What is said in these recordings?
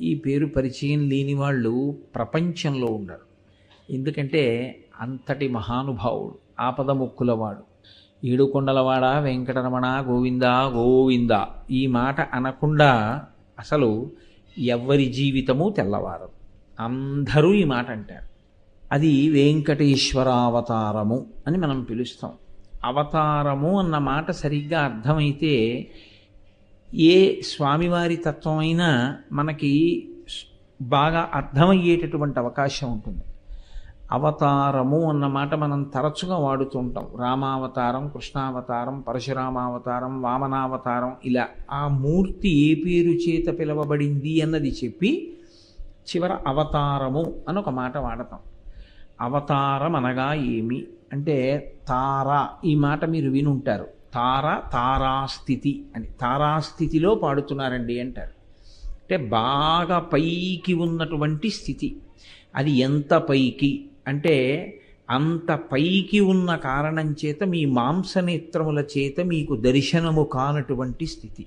ఈ పేరు పరిచయం లేని వాళ్ళు ప్రపంచంలో ఉండరు. ఎందుకంటే అంతటి మహానుభావుడు, ఆపద మొక్కులవాడు, ఏడుకొండలవాడ వెంకటరమణ గోవింద గోవింద ఈ మాట అనకుండా అసలు ఎవ్వరి జీవితము తెల్లవారదు. అందరూ ఈ మాట అంటారు. అది వెంకటేశ్వరావతారము అని మనం పిలుస్తాం. అవతారము అన్న మాట సరిగ్గా అర్థమైతే ఏ స్వామివారి తత్వం అయినా మనకి బాగా అర్థమయ్యేటటువంటి అవకాశం ఉంటుంది. అవతారము అన్న మాట మనం తరచుగా వాడుతుంటాం. రామావతారం, కృష్ణావతారం, పరశురామావతారం, వామనావతారం, ఇలా ఆ మూర్తి ఏ పేరు చేత పిలవబడింది అన్నది చెప్పి చివర అవతారము అని ఒక మాట వాడతాం. అవతారం అనగా ఏమి అంటే తార, ఈ మాట మీరు వినుంటారు. తార, తారాస్థితి అని, తారాస్థితిలో పాడుతున్నారండి అంటారు. అంటే బాగా పైకి ఉన్నటువంటి స్థితి. అది ఎంత పైకి అంటే అంత పైకి ఉన్న కారణం చేత మీ మాంసనేత్రముల చేత మీకు దర్శనము కానటువంటి స్థితి,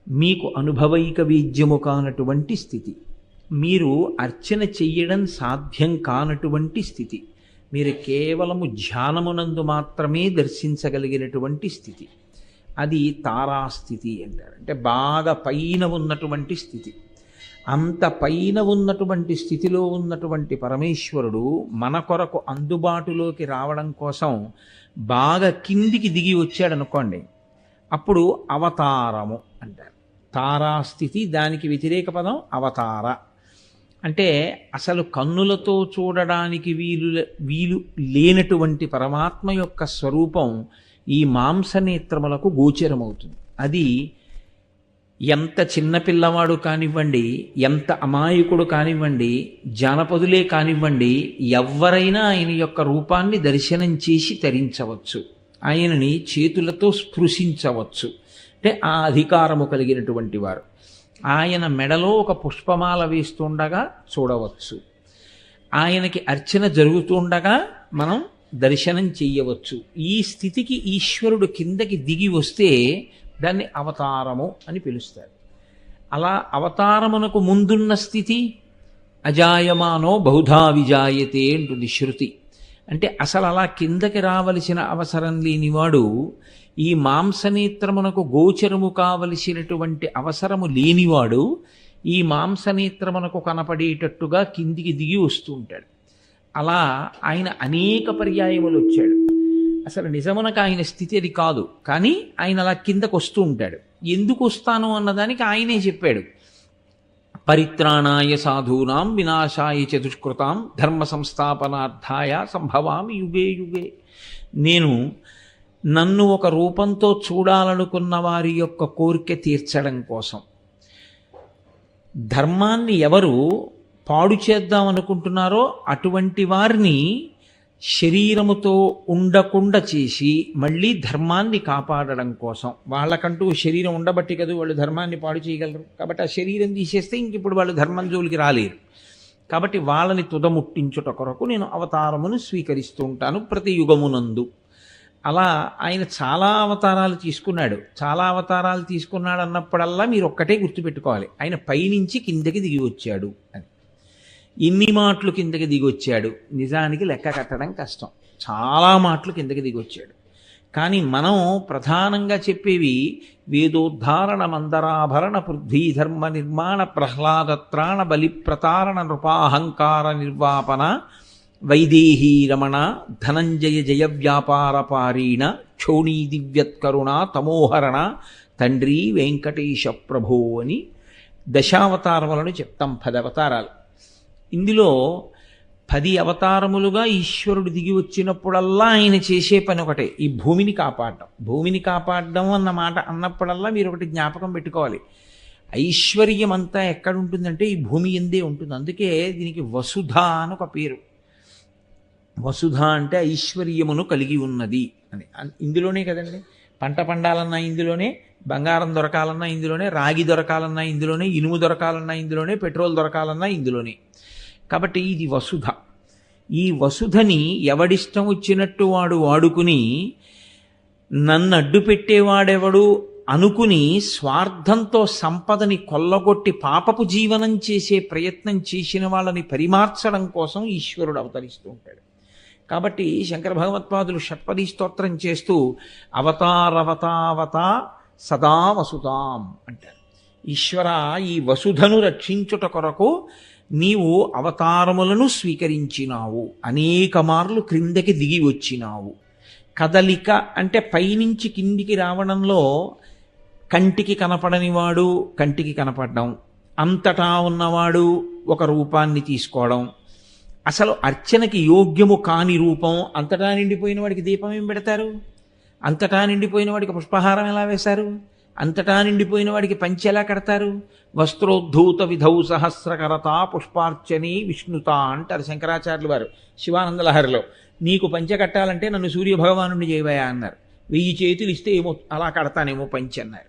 మీకు అనుభవైక వేద్యము కానటువంటి స్థితి, మీరు అర్చన చెయ్యడం సాధ్యం కానటువంటి స్థితి, మీరు కేవలము ధ్యానమునందు మాత్రమే దర్శించగలిగినటువంటి స్థితి, అది తారాస్థితి అంటారు. అంటే బాగా పైన ఉన్నటువంటి స్థితి. అంత పైన ఉన్నటువంటి స్థితిలో ఉన్నటువంటి పరమేశ్వరుడు మన కొరకు అందుబాటులోకి రావడం కోసం బాగా కిందికి దిగి వచ్చాడనుకోండి, అప్పుడు అవతారము అంటారు. తారాస్థితి, దానికి వ్యతిరేక పదం అవతార. అంటే అసలు కన్నులతో చూడడానికి వీలు లేనటువంటి పరమాత్మ యొక్క స్వరూపం ఈ మాంసనేత్రములకు గోచరమవుతుంది. అది ఎంత చిన్నపిల్లవాడు కానివ్వండి, ఎంత అమాయకుడు కానివ్వండి, జానపదులే కానివ్వండి, ఎవరైనా ఆయన యొక్క రూపాన్ని దర్శనం చేసి తరించవచ్చు, ఆయనని చేతులతో స్పృశించవచ్చు. అంటే ఆ అధికారము కలిగినటువంటి వారు. ఆయన మెడలో ఒక పుష్పమాల వేస్తుండగా చూడవచ్చు, ఆయనకి అర్చన జరుగుతుండగా మనం దర్శనం చెయ్యవచ్చు. ఈ స్థితికి ఈశ్వరుడు కిందకి దిగి వస్తే దాన్ని అవతారము అని పిలుస్తారు. అలా అవతారమునకు ముందున్న స్థితి అజాయమానో బహుధా విజాయతే అంటుంది శృతి. అంటే అసలు అలా కిందకి రావలసిన అవసరం లేనివాడు, ఈ మాంసనేత్రమునకు గోచరము కావలసినటువంటి అవసరము లేనివాడు ఈ మాంసనేత్రమునకు కనపడేటట్టుగా కిందికి దిగి వస్తూ ఉంటాడు. అలా ఆయన అనేక పర్యాయములు వచ్చాడు. అసలు నిజమునకు ఆయన స్థితి అది కాదు, కానీ ఆయన అలా కిందకు వస్తూ ఉంటాడు. ఎందుకు వస్తాను అన్నదానికి ఆయనే చెప్పాడు. పరిత్రాణాయ సాధూనాం వినాశాయ చ దుష్కృతాం ధర్మ సంస్థాపనార్థాయ సంభవామి యుగే యుగే. నన్ను ఒక రూపంతో చూడాలనుకున్న వారి యొక్క కోరిక తీర్చడం కోసం, ధర్మాన్ని ఎవరు పాడు చేద్దామనుకుంటున్నారో అటువంటి వారిని శరీరముతో ఉండకుండా చేసి మళ్ళీ ధర్మాన్ని కాపాడడం కోసం, వాళ్ళకంటూ శరీరం ఉండబట్టి కదా వాళ్ళు ధర్మాన్ని పాడు చేయగలరు. కాబట్టి ఆ శరీరం తీసేస్తే ఇంక ఇప్పుడు వాళ్ళు ధర్మం జోలికి రాలేరు. కాబట్టి వాళ్ళని తుదముట్టించుట కొరకు నేను అవతారమును స్వీకరిస్తూ ఉంటాను ప్రతి యుగమునందు. అలా ఆయన చాలా అవతారాలు తీసుకున్నాడు. చాలా అవతారాలు తీసుకున్నాడు అన్నప్పుడల్లా మీరు ఒక్కటే గుర్తుపెట్టుకోవాలి, ఆయన పైనుంచి కిందకి దిగి వచ్చాడు అని. ఇన్ని మాటలు కిందకి దిగి వచ్చాడు, నిజానికి లెక్క కట్టడం కష్టం. చాలా మాటలు కిందకి దిగి వచ్చాడు. కానీ మనం ప్రధానంగా చెప్పేవి వేదోద్ధారణ మందరాభరణ పృథ్వీధర్మ నిర్మాణ ప్రహ్లాదత్రాణ బలి ప్రతారణ నృపాహంకార నిర్వాపన వైదేహీ రమణ ధనంజయ జయ వ్యాపార పారీణ క్షోణీ దివ్యత్కరుణ తమోహరణ తండ్రి వెంకటేశ ప్రభో అని దశావతారములను చెప్తాం. 10 అవతారాలు. ఇందులో 10 అవతారములుగా ఈశ్వరుడు దిగి వచ్చినప్పుడల్లా ఆయన చేసే పని ఒకటే, ఈ భూమిని కాపాడడం. భూమిని కాపాడడం అన్న మాట అన్నప్పుడల్లా మీరు ఒకటి జ్ఞాపకం పెట్టుకోవాలి, ఐశ్వర్యం అంతా ఎక్కడుంటుందంటే ఈ భూమి ఎందే ఉంటుంది. అందుకే దీనికి వసుధ అని ఒక పేరు. వసుధ అంటే ఐశ్వర్యమును కలిగి ఉన్నది అని. ఇందులోనే కదండి పంట పండాలన్నా ఇందులోనే, బంగారం దొరకాలన్నా ఇందులోనే, రాగి దొరకాలన్నా ఇందులోనే, ఇనుము దొరకాలన్నా ఇందులోనే, పెట్రోల్ దొరకాలన్నా ఇందులోనే. కాబట్టి ఇది వసుధ. ఈ వసుధని ఎవడిష్టం వచ్చినట్టు వాడు వాడుకుని నన్ను అడ్డు పెట్టేవాడెవడు అనుకుని స్వార్థంతో సంపదని కొల్లగొట్టి పాపపు జీవనం చేసే ప్రయత్నం చేసిన వాళ్ళని పరిమార్చడం కోసం ఈశ్వరుడు అవతరిస్తూ ఉంటాడు. కాబట్టి శంకర భగవత్పాదులు షట్పదీ స్తోత్రం చేస్తూ అవతారవతావత సదా వసుతాం అంటారు. ఈశ్వర, ఈ వసుధను రక్షించుట కొరకు నీవు అవతారములను స్వీకరించినావు, అనేక మార్లు క్రిందకి దిగి వచ్చినావు. కదలిక అంటే పైనుంచి కిందికి రావడంలో కంటికి కనపడనివాడు కంటికి కనపడడం, అంతటా ఉన్నవాడు ఒక రూపాన్ని తీసుకోవడం, అసలు అర్చనకి యోగ్యము కాని రూపం. అంతటా నిండిపోయిన వాడికి దీపం ఏం పెడతారు? అంతటా నిండిపోయిన వాడికి పుష్పహారం ఎలా వేశారు? అంతటా నిండిపోయిన వాడికి పంచె ఎలా కడతారు? వస్త్రోద్ధూత విధౌ సహస్రకరత పుష్పార్చని విష్ణుత అంటారు శంకరాచార్యులు వారు శివానందలహరిలో. నీకు పంచె కట్టాలంటే నన్ను సూర్యభగవానుడిని చేయవయా అన్నారు. 1000 చేతులు ఇస్తే ఏమో అలా కడతానేమో పంచె అన్నారు.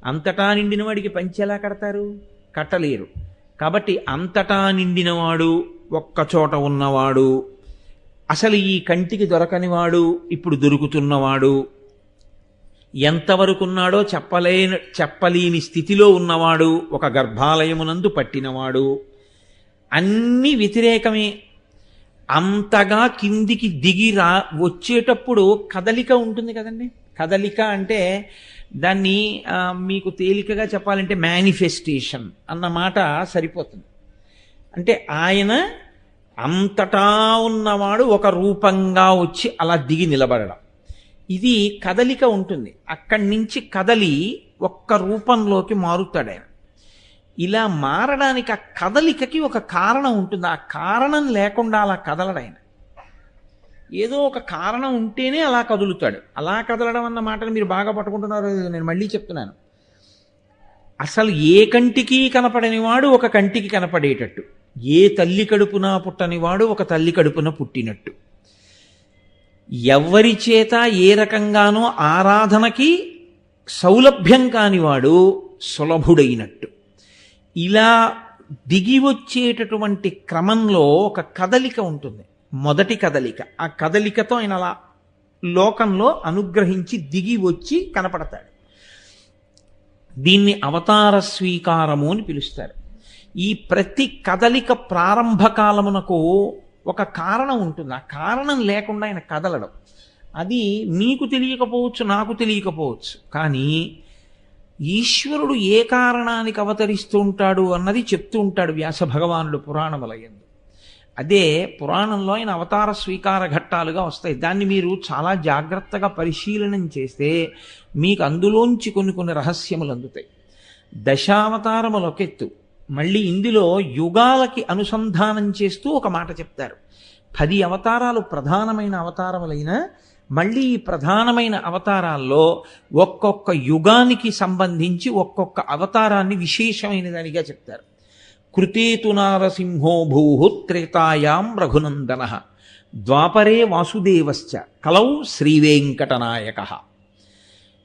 అంతటా నిండిన వాడికి పంచె ఎలా కడతారు? కట్టలేరు. కాబట్టి అంతటా నిండినవాడు, ఒక్కచోట ఉన్నవాడు, అసలు ఈ కంటికి దొరకనివాడు ఇప్పుడు దొరుకుతున్నవాడు, ఎంతవరకున్నాడో చెప్పలేని స్థితిలో ఉన్నవాడు, ఒక గర్భాలయమునందు పట్టినవాడు, అన్నీ వ్యతిరేకమే. అంతగా కిందికి దిగిరా వచ్చేటప్పుడు కదలిక ఉంటుంది కదండి. కదలిక అంటే దాన్ని మీకు తేలికగా చెప్పాలంటే మేనిఫెస్టేషన్ అన్న మాట సరిపోతుంది. అంటే ఆయన అంతటా ఉన్నవాడు ఒక రూపంగా వచ్చి అలా దిగి నిలబడడం, ఇది కదలిక ఉంటుంది. అక్కడి నుంచి కదలి ఒక్క రూపంలోకి మారుతాడు ఆయన. ఇలా మారడానికి ఆ కదలికకి ఒక కారణం ఉంటుంది. ఆ కారణం లేకుండా అలా కదలడు ఆయన. ఏదో ఒక కారణం ఉంటేనే అలా కదులుతాడు. అలా కదలడం అన్న మాటను మీరు బాగా పట్టుకుంటున్నారు. నేను మళ్ళీ చెప్తున్నాను. అసలు ఏ కంటికి కనపడనివాడు ఒక కంటికి కనపడేటట్టు, ఏ తల్లి కడుపున పుట్టనివాడు ఒక తల్లి కడుపున పుట్టినట్టు, ఎవరి చేత ఏ రకంగానో ఆరాధనకి సౌలభ్యం కానివాడు సులభుడైనట్టు, ఇలా దిగి వచ్చేటటువంటి క్రమంలో ఒక కదలిక ఉంటుంది. మొదటి కదలిక, ఆ కదలికతో ఆయన అలా లోకంలో అనుగ్రహించి దిగి వచ్చి కనపడతాడు. దీన్ని అవతార స్వీకారము అని పిలుస్తారు. ఈ ప్రతి కదలిక ప్రారంభ కాలమునకు ఒక కారణం ఉంటుంది. ఆ కారణం లేకుండా ఆయన కదలడం, అది మీకు తెలియకపోవచ్చు, నాకు తెలియకపోవచ్చు. కానీ ఈశ్వరుడు ఏ కారణానికి అవతరిస్తూ ఉంటాడు అన్నది చెప్తూ ఉంటాడు వ్యాస భగవానుడు పురాణములయందు. అదే పురాణంలో ఆయన అవతార స్వీకార ఘట్టాలుగా వస్తాయి. దాన్ని మీరు చాలా జాగ్రత్తగా పరిశీలనం చేస్తే మీకు అందులోంచి కొన్ని రహస్యములు అందుతాయి. దశావతారములొకెత్తు, మళ్ళీ ఇందులో యుగాలకి అనుసంధానం చేస్తూ ఒక మాట చెప్తారు. 10 అవతారాలు ప్రధానమైన అవతారములైన మళ్ళీ ఈ ప్రధానమైన అవతారాల్లో ఒక్కొక్క యుగానికి సంబంధించి ఒక్కొక్క అవతారాన్ని విశేషమైన దానిగా చెప్తారు. కృతేతు నారసింహో భూః త్రేతాయాం రఘునందన ద్వాపరే వాసుదేవశ్చ కలౌ శ్రీవేంకటనాయకః.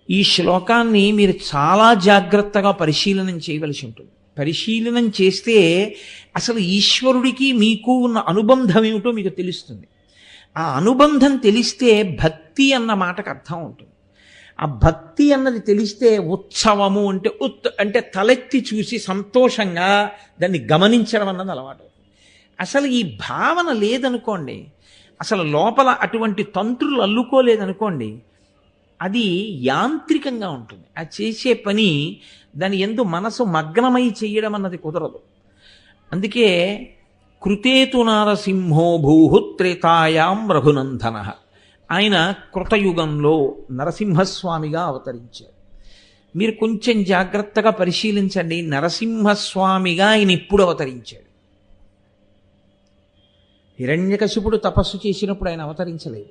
ఈ శ్లోకాన్ని మీరు చాలా జాగ్రత్తగా పరిశీలనం చేయవలసి ఉంటుంది. పరిశీలనం చేస్తే అసలు ఈశ్వరుడికి మీకు ఉన్న అనుబంధం ఏమిటో మీకు తెలుస్తుంది. ఆ అనుబంధం తెలిస్తే భక్తి అన్న మాటకు అర్థం ఉంటుంది. ఆ భక్తి అన్నది తెలిస్తే ఉత్సవము అంటే అంటే తలెత్తి చూసి సంతోషంగా దాన్ని గమనించడం అన్నది అలవాటు. అసలు ఈ భావన లేదనుకోండి, అసలు లోపల అటువంటి తంత్రులు అల్లుకోలేదనుకోండి, అది యాంత్రికంగా ఉంటుంది. ఆ చేసే పని దాని యందు మనసు మగ్నమై చెయ్యడం అన్నది కుదరదు. అందుకే కృతేతు నారసింహో భూః త్రేతాయాం రఘునందన, ఆయన కృతయుగంలో నరసింహస్వామిగా అవతరించారు. మీరు కొంచెం జాగ్రత్తగా పరిశీలించండి, నరసింహస్వామిగా ఆయన ఎప్పుడు అవతరించాడు? హిరణ్యకశిపుడు తపస్సు చేసినప్పుడు ఆయన అవతరించలేదు.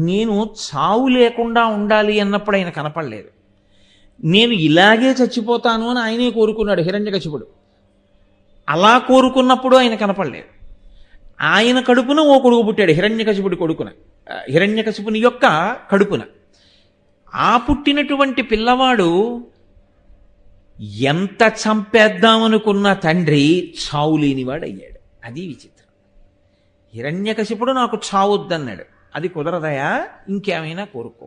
నేను చావు లేకుండా ఉండాలి అన్నప్పుడు ఆయన కనపడలేదు. నేను ఇలాగే చచ్చిపోతాను అని ఆయనే కోరుకున్నాడు హిరణ్యకశిపుడు. అలా కోరుకున్నప్పుడు ఆయన కనపడలేదు. ఆయన కడుపున ఓ కొడుకు పుట్టాడు, హిరణ్యకశిపుని యొక్క కడుపున. ఆ పుట్టినటువంటి పిల్లవాడు ఎంత చంపేద్దామనుకున్న తండ్రి చావు లేనివాడు అయ్యాడు. అది విచిత్రం. హిరణ్యకశిపుడు నాకు చావొద్దన్నాడు, అది కుదరదయా, ఇంకేమైనా కోరుకో.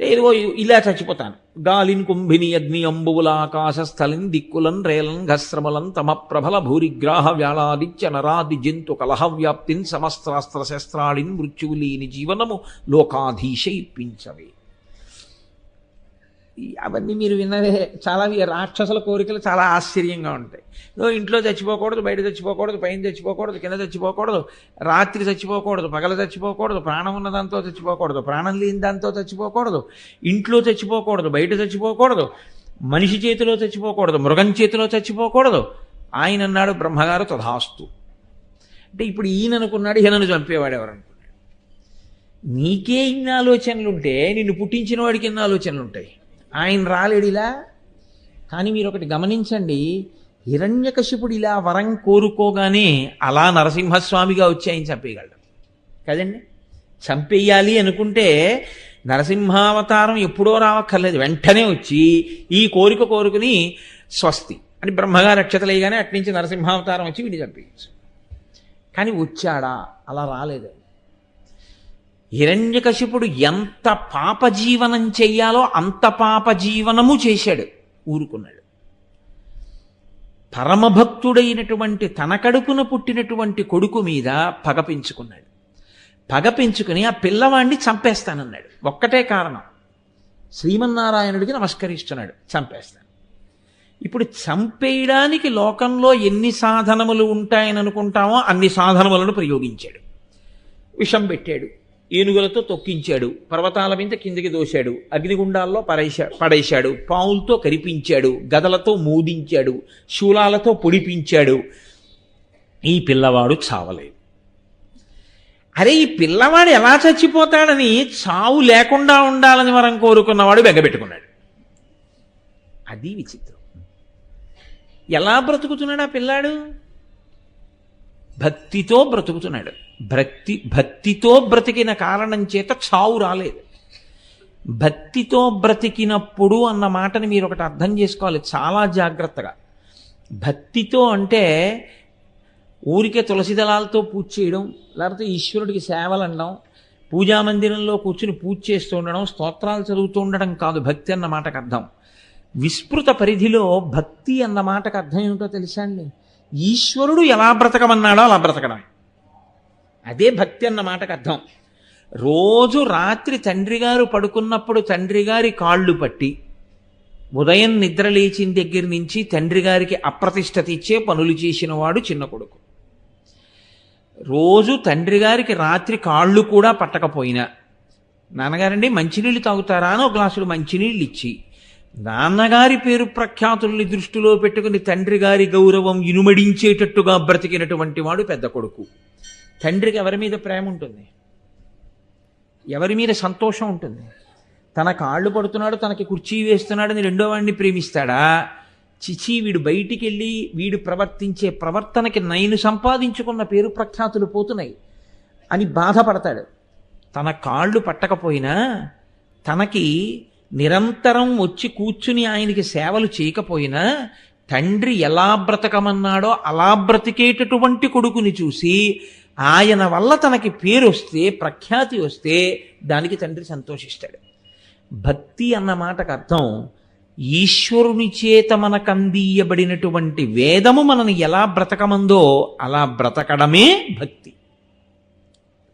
ఏదో ఇలా చచ్చిపోతాను. గాలిన్ కుంభిని అగ్ని అంబువుల ఆకాశ స్థలిన్ దిక్కులన్ రేలన్ ఘస్రమలన్ తమ ప్రభల భూరిగ్రాహ వ్యాళాదిత్య నరాది జంతు కలహ వ్యాప్తిన్ సమస్త్రాస్త్ర శస్త్రాళిన్ మృత్యువులీని జీవనము లోకాధీశ ఇప్పించవే. అవన్నీ మీరు విన్నవే. చాలా రాక్షసుల కోరికలు చాలా ఆశ్చర్యంగా ఉంటాయి. ఇంట్లో చచ్చిపోకూడదు, బయట చచ్చిపోకూడదు, పైన చచ్చిపోకూడదు, కింద చచ్చిపోకూడదు, రాత్రి చచ్చిపోకూడదు, పగల చచ్చిపోకూడదు, ప్రాణం ఉన్న దాంతో చచ్చిపోకూడదు, ప్రాణం లేని దాంతో చచ్చిపోకూడదు, ఇంట్లో చచ్చిపోకూడదు, బయట చచ్చిపోకూడదు, మనిషి చేతిలో చచ్చిపోకూడదు, మృగం చేతిలో చచ్చిపోకూడదు. ఆయన అన్నాడు బ్రహ్మగారు తథాస్తు. అంటే ఇప్పుడు ఈయన అనుకున్నాడు ఈయనను చంపేవాడు ఎవరనుకున్నాడు. నీకే ఇన్ని ఆలోచనలుంటే నిన్ను పుట్టించిన వాడికి ఎన్ని ఆలోచనలుంటాయి. ఆయన రాలేడిలా. కానీ మీరు ఒకటి గమనించండి, హిరణ్యకశిపుడు ఇలా వరం కోరుకోగానే అలా నరసింహస్వామిగా వచ్చి ఆయన చంపేయగలడు కదండి. చంపేయాలి అనుకుంటే నరసింహావతారం ఎప్పుడో రావక్కర్లేదు, వెంటనే వచ్చి ఈ కోరిక కోరుకుని స్వస్తి అని బ్రహ్మగారు అక్షతలేయగానే అట్నుంచి నరసింహావతారం వచ్చి వీడిని చంపేయచ్చు. కానీ వచ్చాడా? అలా రాలేదు. హిరణ్యకశిపుడు ఎంత పాపజీవనం చెయ్యాలో అంత పాపజీవనము చేశాడు, ఊరుకున్నాడు. పరమభక్తుడైనటువంటి తన కడుపున పుట్టినటువంటి కొడుకు మీద పగ పెంచుకున్నాడు. పగ పెంచుకుని ఆ పిల్లవాడిని చంపేస్తానన్నాడు. ఒక్కటే కారణం, శ్రీమన్నారాయణుడికి నమస్కరిస్తున్నాడు, చంపేస్తాను. ఇప్పుడు చంపేయడానికి లోకంలో ఎన్ని సాధనములు ఉంటాయని అనుకుంటామో అన్ని సాధనములను ప్రయోగించాడు. విషం పెట్టాడు, ఏనుగులతో తొక్కించాడు, పర్వతాల మీద కిందికి దోశాడు, అగ్నిగుండాల్లో పడేశాడు, పావులతో కరిపించాడు, గదలతో మోదించాడు, శూలాలతో పొడిపించాడు. ఈ పిల్లవాడు చావలేదు. అరే, ఈ పిల్లవాడు ఎలా చచ్చిపోతాడని చావు లేకుండా ఉండాలని వరం కోరుకున్నవాడు బెగ్గబెట్టుకున్నాడు. అది విచిత్రం. ఎలా బ్రతుకుతున్నాడు ఆ పిల్లాడు? భక్తితో బ్రతుకుతున్నాడు. భక్తితో బ్రతికిన కారణం చేత చావు రాలేదు. భక్తితో బ్రతికినప్పుడు అన్న మాటని మీరు ఒకటి అర్థం చేసుకోవాలి చాలా జాగ్రత్తగా. భక్తితో అంటే ఊరికే తులసి దళాలతో పూజ చేయడం, లేకపోతే ఈశ్వరుడికి సేవలు అనడం, పూజామందిరంలో కూర్చుని పూజ చేస్తూ ఉండడం, స్తోత్రాలు చదువుతూ ఉండడం కాదు భక్తి అన్న మాటకు అర్థం. విస్తృత పరిధిలో భక్తి అన్న మాటకు అర్థం ఏమిటో తెలుసా అండి? ఈశ్వరుడు ఎలా బ్రతకమన్నాడో అలా బ్రతకడం. అదే భక్తి అన్న మాటకు అర్థం. రోజు రాత్రి తండ్రి గారు పడుకున్నప్పుడు తండ్రి గారి కాళ్ళు పట్టి ఉదయం నిద్ర లేచిన దగ్గర నుంచి తండ్రి గారికి అప్రతిష్ట తెచ్చే పనులు చేసిన వాడు చిన్న కొడుకు. రోజు తండ్రి గారికి రాత్రి కాళ్ళు కూడా పట్టకపోయినా, నాన్నగారండి మంచినీళ్ళు తాగుతారా అని ఒక గ్లాసులు మంచినీళ్ళు ఇచ్చి, నాన్నగారి పేరు ప్రఖ్యాతుల్ని దృష్టిలో పెట్టుకుని తండ్రి గారి గౌరవం ఇనుమడించేటట్టుగా బ్రతికినటువంటి వాడు పెద్ద కొడుకు. తండ్రికి ఎవరి మీద ప్రేమ ఉంటుంది? ఎవరి మీద సంతోషం ఉంటుంది? తన కాళ్ళు పడుతున్నాడు, తనకి కుర్చీ వేస్తున్నాడని రెండో వాడిని ప్రేమిస్తాడా? చిచి, వీడు బయటికి వెళ్ళి వీడు ప్రవర్తించే ప్రవర్తనకి నేను సంపాదించుకున్న పేరు ప్రఖ్యాతులు పోతున్నాయి అని బాధపడతాడు. తన కాళ్ళు పట్టకపోయినా తనకి నిరంతరం వచ్చి కూర్చుని ఆయనకి సేవలు చేయకపోయినా తండ్రి ఎలా బ్రతకమన్నాడో అలా బ్రతికేటటువంటి కొడుకుని చూసి ఆయన వల్ల తనకి పేరు వస్తే, ప్రఖ్యాతి వస్తే దానికి తండ్రి సంతోషిస్తాడు. భక్తి అన్న మాటకు అర్థం ఈశ్వరుని చేత మనకు అందియబడినటువంటి వేదము మనని ఎలా బ్రతకమందో అలా బ్రతకడమే భక్తి.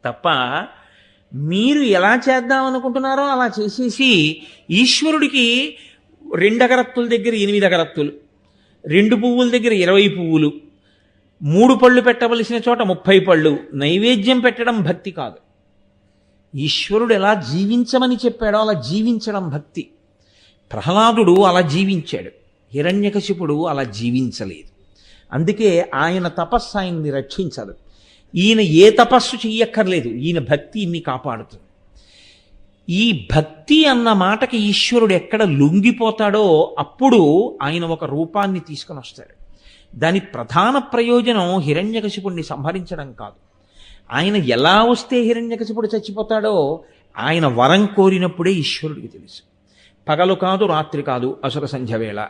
తప్ప మీరు ఎలా చేద్దాం అనుకుంటున్నారో అలా చేసేసి ఈశ్వరుడికి 2 అగరత్తుల దగ్గర 8 అగరత్తులు, 2 పువ్వుల దగ్గర 20 పువ్వులు, 3 పళ్ళు పెట్టవలసిన చోట 30 పళ్ళు నైవేద్యం పెట్టడం భక్తి కాదు. ఈశ్వరుడు ఎలా జీవించమని చెప్పాడో అలా జీవించడం భక్తి. ప్రహ్లాదుడు అలా జీవించాడు, హిరణ్యకశిపుడు అలా జీవించలేదు. అందుకే ఆయన తపస్సు ఆయన్ని రక్షించదు. ఈయన ఏ తపస్సు చెయ్యక్కర్లేదు, ఈయన భక్తి ఇన్ని కాపాడుతుంది. ఈ భక్తి అన్న మాటకి ఈశ్వరుడు ఎక్కడ లొంగిపోతాడో అప్పుడు ఆయన ఒక రూపాన్ని తీసుకుని వస్తాడు. దాని ప్రధాన ప్రయోజనం హిరణ్యకశిపుడిని సంహరించడం కాదు. ఆయన ఎలా వస్తే హిరణ్యకశిపుడు చచ్చిపోతాడో ఆయన వరం కోరినప్పుడే ఈశ్వరుడికి తెలుసు. పగలు కాదు, రాత్రి కాదు, అసుర సంధ్య వేళ,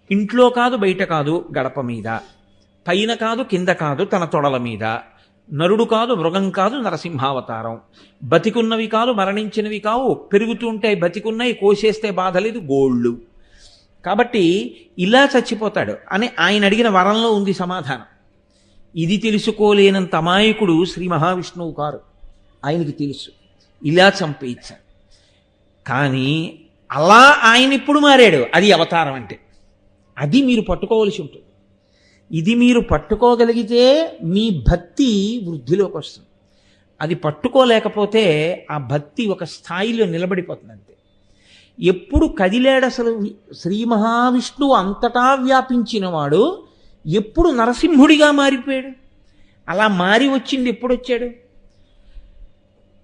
ఇంట్లో కాదు, బయట కాదు, గడప మీద, పైన కాదు, కింద కాదు, తన తొడల మీద, నరుడు కాదు, మృగం కాదు, నరసింహావతారం. బతికున్నవి కాదు, మరణించినవి కావు, పెరుగుతూ ఉంటాయి, బతికున్నాయి, కోసేస్తే బాధ లేదు, గోళ్ళు. కాబట్టి ఇలా చచ్చిపోతాడు అని ఆయన అడిగిన వరంలో ఉంది సమాధానం. ఇది తెలుసుకోలేనంత అమాయకుడు శ్రీ మహావిష్ణువు కారు. ఆయనకి తెలుసు ఇలా చంపేయించాడు. కానీ అలా ఆయన ఇప్పుడు మారాడు. అది అవతారం అంటే. అది మీరు పట్టుకోవలసి ఉంటుంది. ఇది మీరు పట్టుకోగలిగితే మీ భక్తి వృద్ధిలోకి వస్తుంది. అది పట్టుకోలేకపోతే ఆ భక్తి ఒక స్థాయిలో నిలబడిపోతుంది అంతే. ఎప్పుడు కదిలాడు అసలు శ్రీ మహావిష్ణువు అంతటా వ్యాపించినవాడు ఎప్పుడు నరసింహుడిగా మారిపోయాడు? అలా మారి వచ్చింది ఎప్పుడు వచ్చాడు?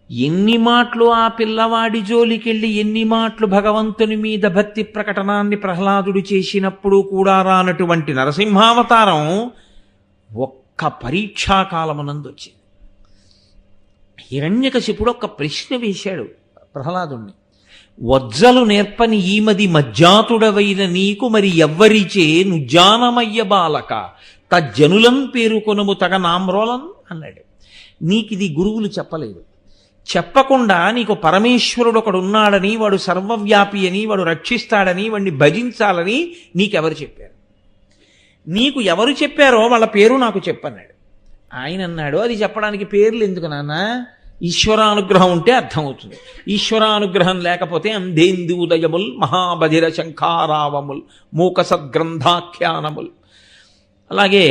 ఎన్ని మాటలు ఆ పిల్లవాడి జోలికెళ్ళి ఎన్ని మాటలు భగవంతుని మీద భక్తి ప్రకటనాన్ని ప్రహ్లాదుడు చేసినప్పుడు కూడా రానటువంటి నరసింహావతారం ఒక్క పరీక్షాకాలమునందు వచ్చింది. హిరణ్యకశిపుడు ఒక ప్రశ్న వేశాడు ప్రహ్లాదుణ్ణి. వజ్జలు నేర్పని ఈమది మజ్జాతుడవైన నీకు మరి ఎవ్వరిచే నుజ్జానమయ్య బాలక తజ్జనులం పేరుకొనుము తగ నామ్రోలన్ అన్నాడు. నీకిది గురువులు చెప్పలేదు. చెప్పకుండా నీకు పరమేశ్వరుడు ఒకడున్నాడని, వాడు సర్వవ్యాపి అని, వాడు రక్షిస్తాడని, వాడిని భజించాలని నీకెవరు చెప్పారు? నీకు ఎవరు చెప్పారో వాళ్ళ పేరు నాకు చెప్పన్నాడు. ఆయన అన్నాడు, అది చెప్పడానికి పేర్లు ఎందుకు నాన్న? ఈశ్వరానుగ్రహం ఉంటే అర్థమవుతుంది. ఈశ్వరానుగ్రహం లేకపోతే అంధేందూదయముల్ మహాబధిర శంఖారావముల్ మూక సద్గ్రంథాఖ్యానముల్, అలాగే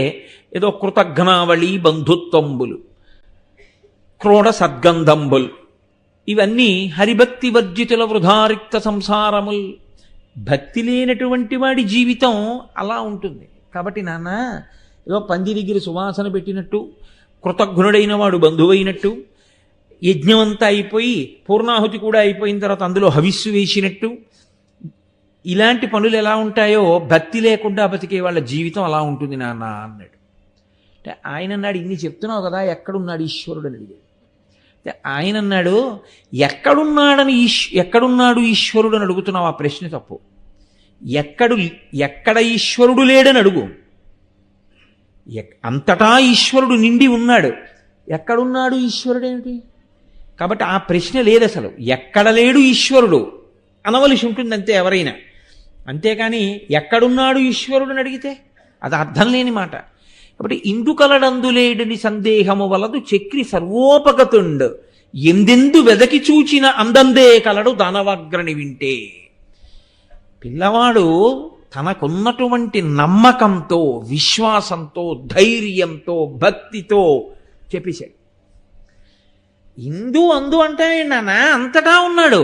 ఏదో కృతఘ్నావళి బంధుత్వంబులు, క్రోడ సద్గంధంబుల్, ఇవన్నీ హరిభక్తి వర్జితుల వృధారిక్త సంసారముల్. భక్తి లేనటువంటి వాడి జీవితం అలా ఉంటుంది. కాబట్టి నాన్న, ఏదో పంది దగ్గర సువాసన పెట్టినట్టు, కృతజ్ఞుడైన వాడు బంధువైనట్టు, యజ్ఞమంతా అయిపోయి పూర్ణాహుతి కూడా అయిపోయిన తర్వాత అందులో హవిస్సు వేసినట్టు, ఇలాంటి పనులు ఎలా ఉంటాయో భక్తి లేకుండా బతికే వాళ్ళ జీవితం అలా ఉంటుంది నాన్న అన్నాడు. అంటే ఆయన అన్నాడు, ఇన్ని చెప్తున్నావు కదా, ఎక్కడున్నాడు ఈశ్వరుడు అని అడిగాడు. ఆయన అన్నాడు, ఎక్కడున్నాడు ఈశ్వరుడు అని అడుగుతున్నావు, ఆ ప్రశ్న తప్పు. ఎక్కడ ఈశ్వరుడు లేడని అడుగు. అంతటా ఈశ్వరుడు నిండి ఉన్నాడు. ఎక్కడున్నాడు ఈశ్వరుడు ఏమిటి? కాబట్టి ఆ ప్రశ్న లేదు అసలు. ఎక్కడ లేడు ఈశ్వరుడు అనవలసి ఉంటుంది అంతే ఎవరైనా. అంతేకాని ఎక్కడున్నాడు ఈశ్వరుడు అని అడిగితే అది అర్థం లేని మాట. కాబట్టి ఇందుకలడందులేడని సందేహము వలదు చక్రి సర్వోపగతుండు ఎందెందు వెదకి చూచిన అందందే కలడు దానవాగ్రని వింటే. పిల్లవాడు తనకున్నటువంటి నమ్మకంతో, విశ్వాసంతో, ధైర్యంతో, భక్తితో చెప్పేశాడు. అందు అంటే నాన్న అంతటా ఉన్నాడు.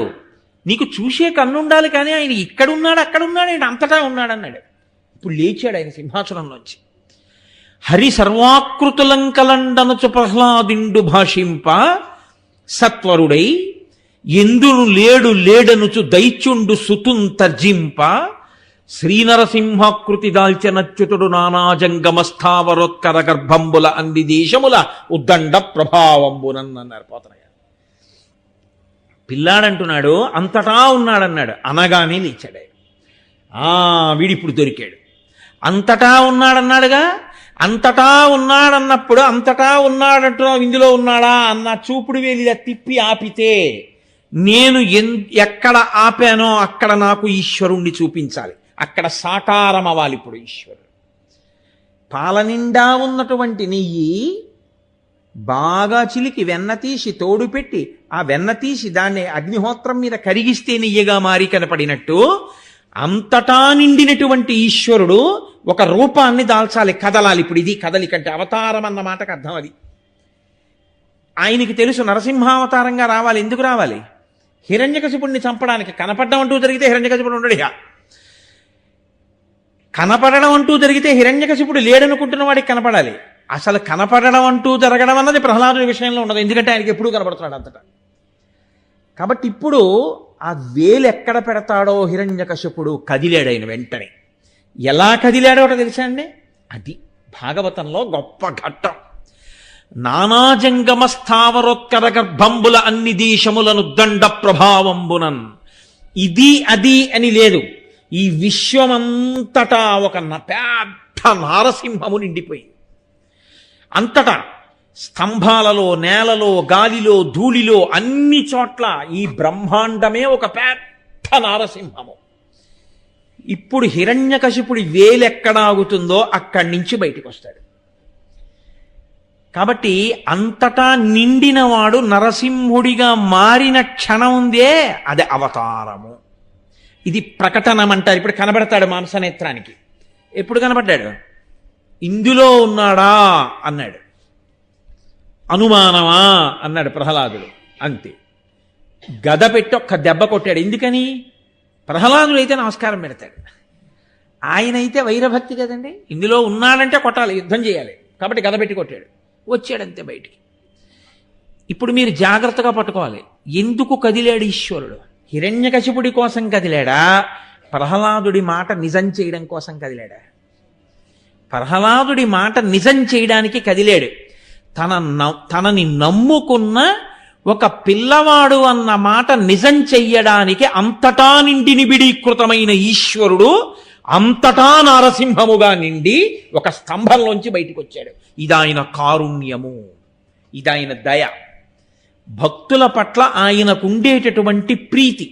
నీకు చూసే కన్నుండాలి, కానీ ఆయన ఇక్కడున్నాడు అక్కడున్నాడు ఆయన అంతటా ఉన్నాడు అన్నాడు. ఇప్పుడు లేచాడు ఆయన సింహాసనంలోంచి. హరి సర్వాకృతులంకలండనచు ప్రహ్లాదిండు భాషింప సత్వరుడై ఎందును లేడనుచు దైత్యుండు సుతున్ తర్జింప శ్రీనరసింహాకృతి దాల్చనచ్యుతుడు నానాజంగమస్థావరోత్కర గర్భంబుల అంది దేశముల ఉద్దండ ప్రభావంబునన్నారు పోతనయ్య. పిల్లాడంటున్నాడు అంతటా ఉన్నాడన్నాడు, అనగానే లేచాడు. వీడిప్పుడు దొరికాడు. అంతటా ఉన్నాడన్నాడుగా, అంతటా ఉన్నాడన్నప్పుడు అంతటా ఉన్నాడంటున్నావు, ఇందులో ఉన్నాడా అన్న చూపుడు వేలిలా తిప్పి ఆపితే నేను ఎక్కడ ఆపానో అక్కడ నాకు ఈశ్వరుణ్ణి చూపించాలి. అక్కడ సాకారం అవ్వాలి. ఇప్పుడు ఈశ్వరుడు పాలనిండా ఉన్నటువంటి నెయ్యి బాగా చిలికి వెన్న తీసి తోడు పెట్టి ఆ వెన్న తీసి దాన్ని అగ్నిహోత్రం మీద కరిగిస్తే నెయ్యిగా మారి కనపడినట్టు అంతటా నిండినటువంటి ఈశ్వరుడు ఒక రూపాన్ని దాల్చాలి, కదలాలి. ఇప్పుడు ఇది కదలికంటే అవతారం అన్న మాటకు అర్థం అది. ఆయనకి తెలుసు నరసింహావతారంగా రావాలి. ఎందుకు రావాలి? హిరణ్యకశిపుడిని చంపడానికి. కనపడడం అంటూ జరిగితే హిరణ్యకశిపుడు ఉండడు. కనపడడం అంటూ జరిగితే హిరణ్యకశిపుడు లేడనుకుంటున్న వాడికి కనపడాలి. అసలు కనపడడం అంటూ జరగడం అన్నది ప్రహ్లాదుడి విషయంలో ఉండదు, ఎందుకంటే ఆయనకి ఎప్పుడూ కనపడుతున్నాడు అంతటా. కాబట్టి ఇప్పుడు ఆ వేలు ఎక్కడ పెడతాడో హిరణ్యకశిపుడు కదిలాడైన వెంటనే. ఎలా కదిలాడో తెలుసా అండి? అది భాగవతంలో గొప్ప ఘట్టం. నానాజంగమ స్థావరోత్కర గర్భంబుల అన్ని దేశములను దండ ప్రభావంబునన్. ఇది అది అని లేదు. ఈ విశ్వమంతటా ఒక పెద్ద నారసింహము నిండిపోయింది. అంతటా స్తంభాలలో, నేలలో, గాలిలో, ధూళిలో, అన్ని చోట్ల ఈ బ్రహ్మాండమే ఒక పెద్ద నారసింహము. ఇప్పుడు హిరణ్యకశిపుడి వేలెక్కడ ఆగుతుందో అక్కడి నుంచి బయటికి వస్తాడు. కాబట్టి అంతటా నిండినవాడు నరసింహుడిగా మారిన క్షణం ఉందే, అది అవతారము. ఇది ప్రకటనం అంటారు. ఇప్పుడు కనబడతాడు మాంసనేత్రానికి. ఎప్పుడు కనబడ్డాడు? ఇందులో ఉన్నాడా అన్నాడు. అనుమానమా అన్నాడు ప్రహ్లాదుడు. అంతే. గద పెట్టి ఒక్క దెబ్బ కొట్టాడు. ఎందుకని? ప్రహ్లాదుడు అయితే నమస్కారం పెడతాడు, ఆయనైతే వైరభక్తి కదండి. ఇందులో ఉన్నాడంటే కొట్టాలి, యుద్ధం చేయాలి. కాబట్టి గద పెట్టి కొట్టాడు, వచ్చాడంతే బయటికి. ఇప్పుడు మీరు జాగ్రత్తగా పట్టుకోవాలి. ఎందుకు కదిలాడు ఈశ్వరుడు? హిరణ్యకశిపుడి కోసం కదిలాడా? ప్రహ్లాదుడి మాట నిజం చేయడం కోసం కదిలాడా? ప్రహ్లాదుడి మాట నిజం చేయడానికి కదిలాడు. తనని నమ్ముకున్న ఒక పిల్లవాడు అన్న మాట నిజం చెయ్యడానికి అంతటా నిండి నిబిడీకృతమైన ఈశ్వరుడు అంతటా నారసింహముగా నిండి ఒక స్తంభంలోంచి బయటికి వచ్చాడు. ఇదాయన కారుణ్యము, ఇదాయన దయ. భక్తుల పట్ల ఆయనకుండేటటువంటి ప్రీతి.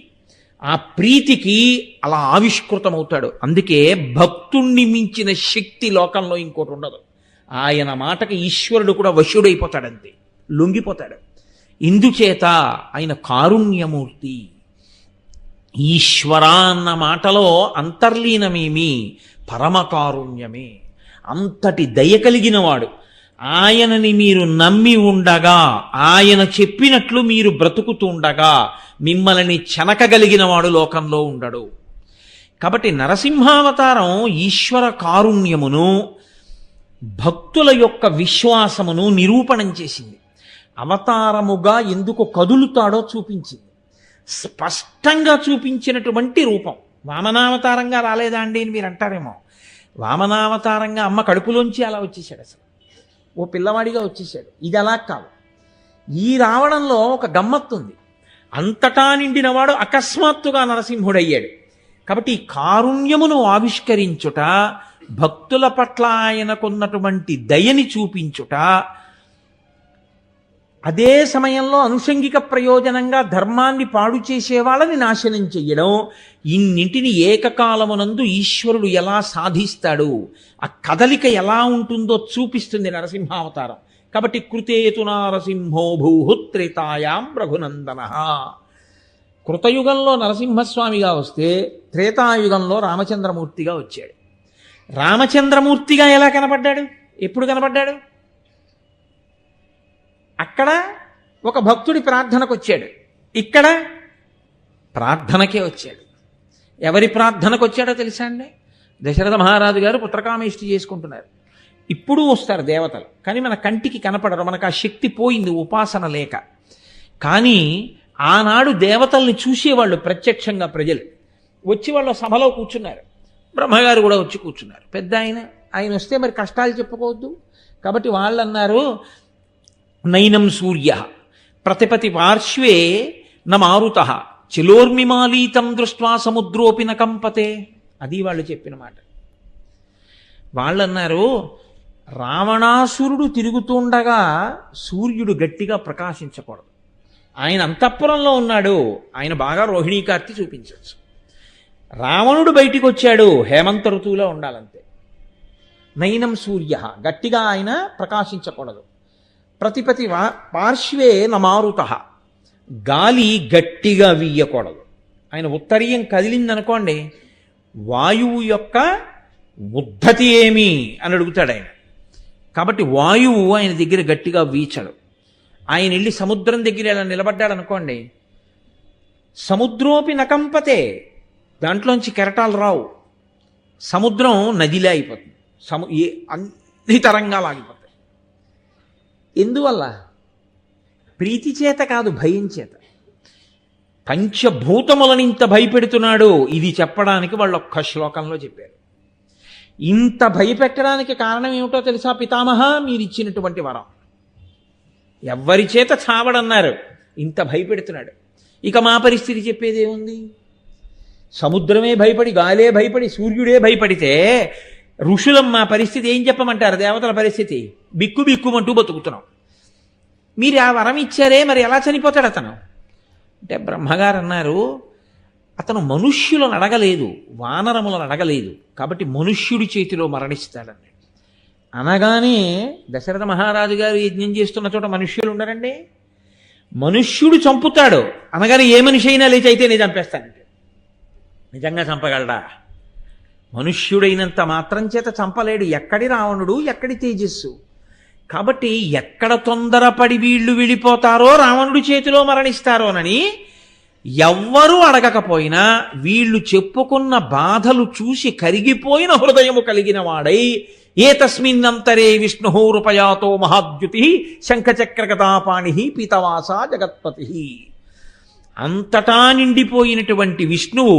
ఆ ప్రీతికి అలా ఆవిష్కృతమవుతాడు. అందుకే భక్తుణ్ణి మించిన శక్తి లోకంలో ఇంకోటి ఉండదు. ఆయన మాటకి ఈశ్వరుడు కూడా వశుడైపోతాడంతే, లొంగిపోతాడు. ఇందుచేత ఆయన కారుణ్యమూర్తి. ఈశ్వర అన్న మాటలో అంతర్లీనమేమి పరమకారుణ్యమే. అంతటి దయ కలిగినవాడు. ఆయనని మీరు నమ్మి ఉండగా, ఆయన చెప్పినట్లు మీరు బ్రతుకుతుండగా మిమ్మల్ని చెనకగలిగిన వాడు లోకంలో ఉండడు. కాబట్టి నరసింహావతారం ఈశ్వర కారుణ్యమును, భక్తుల యొక్క విశ్వాసమును నిరూపణం చేసింది. అవతారముగా ఎందుకు కదులుతాడో చూపించింది. స్పష్టంగా చూపించినటువంటి రూపం. వామనావతారంగా రాలేదా అండి అని మీరు అంటారేమో. వామనావతారంగా అమ్మ కడుపులోంచి అలా వచ్చేసాడు, అసలు ఓ పిల్లవాడిగా వచ్చేసాడు. ఇది అలా కాదు. ఈ రావడంలో ఒక గమ్మత్తుంది. అంతటా నిండినవాడు అకస్మాత్తుగా నరసింహుడయ్యాడు. కాబట్టి ఈ కారుణ్యమును ఆవిష్కరించుట, భక్తుల పట్ల ఆయనకున్నటువంటి దయని చూపించుట, అదే సమయంలో అనుషంగిక ప్రయోజనంగా ధర్మాన్ని పాడు చేసే వాళ్ళని నాశనం చెయ్యడం, ఇన్నింటిని ఏకకాలమునందు ఈశ్వరుడు ఎలా సాధిస్తాడు, ఆ కదలిక ఎలా ఉంటుందో చూపిస్తుంది నరసింహావతారం. కాబట్టి కృతేతు నారసింహో భూహుత్రేతాయాం రఘునందన. కృతయుగంలో నరసింహస్వామిగా వస్తే త్రేతాయుగంలో రామచంద్రమూర్తిగా వచ్చాడు. రామచంద్రమూర్తిగా ఎలా కనపడ్డాడు? ఎప్పుడు కనపడ్డాడు? అక్కడ ఒక భక్తుడి ప్రార్థనకు వచ్చాడు, ఇక్కడ ప్రార్థనకే వచ్చాడు. ఎవరి ప్రార్థనకు వచ్చాడో తెలుసా అండి? దశరథ మహారాజు గారు పుత్రకామేష్టి చేసుకుంటున్నారు. ఇప్పుడు వస్తారు దేవతలు, కానీ మన కంటికి కనపడరు. మనకు ఆ శక్తి పోయింది ఉపాసన లేక. కానీ ఆనాడు దేవతల్ని చూసేవాళ్ళు ప్రత్యక్షంగా ప్రజలు వచ్చి వాళ్ళ సభలో కూర్చున్నారు. బ్రహ్మగారు కూడా వచ్చి కూర్చున్నారు. పెద్ద ఆయన వస్తే మరి కష్టాలు చెప్పుకోవద్దు. కాబట్టి వాళ్ళు అన్నారు, నైనం సూర్య ప్రతిపతి పార్శ్వే న మారుత చిలోర్మిమాలీతం దృష్ట్వా సముద్రోపి న కంపతే. అది వాళ్ళు చెప్పిన మాట. వాళ్ళన్నారు, రావణాసురుడు తిరుగుతుండగా సూర్యుడు గట్టిగా ప్రకాశించకూడదు. ఆయన అంతఃపురంలో ఉన్నాడు, ఆయన బాగా రోహిణీకార్తి చూపించవచ్చు. రావణుడు బయటికి వచ్చాడు, హేమంత ఋతువులో ఉండాలంతే. నైనం సూర్య, గట్టిగా ఆయన ప్రకాశించకూడదు. ప్రతిపతి పార్శ్వే నమారుత, గాలి గట్టిగా వీయకూడదు. ఆయన ఉత్తరీయం కదిలిందనుకోండి, వాయువు యొక్క ఉద్ధతి ఏమి అని అడుగుతాడు ఆయన. కాబట్టి వాయువు ఆయన దగ్గర గట్టిగా వీచడు. ఆయన వెళ్ళి సముద్రం దగ్గర ఇలా నిలబడ్డాడు అనుకోండి, సముద్రోపి నకంపతే, దాంట్లోంచి కెరటాలు రావు. సముద్రం నదిలే అయిపోతుంది, అన్ని తరంగాలు ఆగిపోతాయి. ఎందువల్ల? ప్రీతి చేత కాదు, భయం చేత. పంచభూతములను ఇంత భయపెడుతున్నాడు, ఇది చెప్పడానికి వాళ్ళు ఒక్క శ్లోకంలో చెప్పారు. ఇంత భయపెట్టడానికి కారణం ఏమిటో తెలుసా? పితామహ, మీరు ఇచ్చినటువంటి వరం. ఎవ్వరి చేత చావడన్నారు, ఇంత భయపెడుతున్నాడు. ఇక మా పరిస్థితి చెప్పేదేముంది? సముద్రమే భయపడి, గాలే భయపడి, సూర్యుడే భయపడితే ఋషులం మా పరిస్థితి ఏం చెప్పమంటారు? దేవతల పరిస్థితి బిక్కు బిక్కుమంటూ బతుకుతున్నాం. మీరు ఆ వరం ఇచ్చారే, మరి ఎలా చనిపోతాడు అతను అంటే బ్రహ్మగారు అన్నారు, అతను మనుష్యులను అడగలేదు, వానరములను అడగలేదు, కాబట్టి మనుష్యుడి చేతిలో మరణిస్తాడని. అనగానే దశరథ మహారాజు గారు యజ్ఞం చేస్తున్న చోట మనుష్యులు ఉండరండి. మనుష్యుడు చంపుతాడు అనగానే ఏ మనిషి అయినా లేచి అయితే నేను చంపేస్తానంటే నిజంగా చంపగలడా? మనుష్యుడైనంత మాత్రం చేత చంపలేడు. ఎక్కడి రావణుడు, ఎక్కడి తేజస్సు. కాబట్టి ఎక్కడ తొందరపడి వీళ్ళు వెళ్ళిపోతారో రావణుడి చేతిలో మరణిస్తారోనని ఎవ్వరూ అడగకపోయినా వీళ్ళు చెప్పుకున్న బాధలు చూసి కరిగిపోయిన హృదయము కలిగిన వాడై ఏతస్మిన్నంతరే విష్ణు రూపయాతో మహాద్యుతి శంఖచక్రగదాపాణి పీతవాస జగత్పతి. అంతటా నిండిపోయినటువంటి విష్ణువు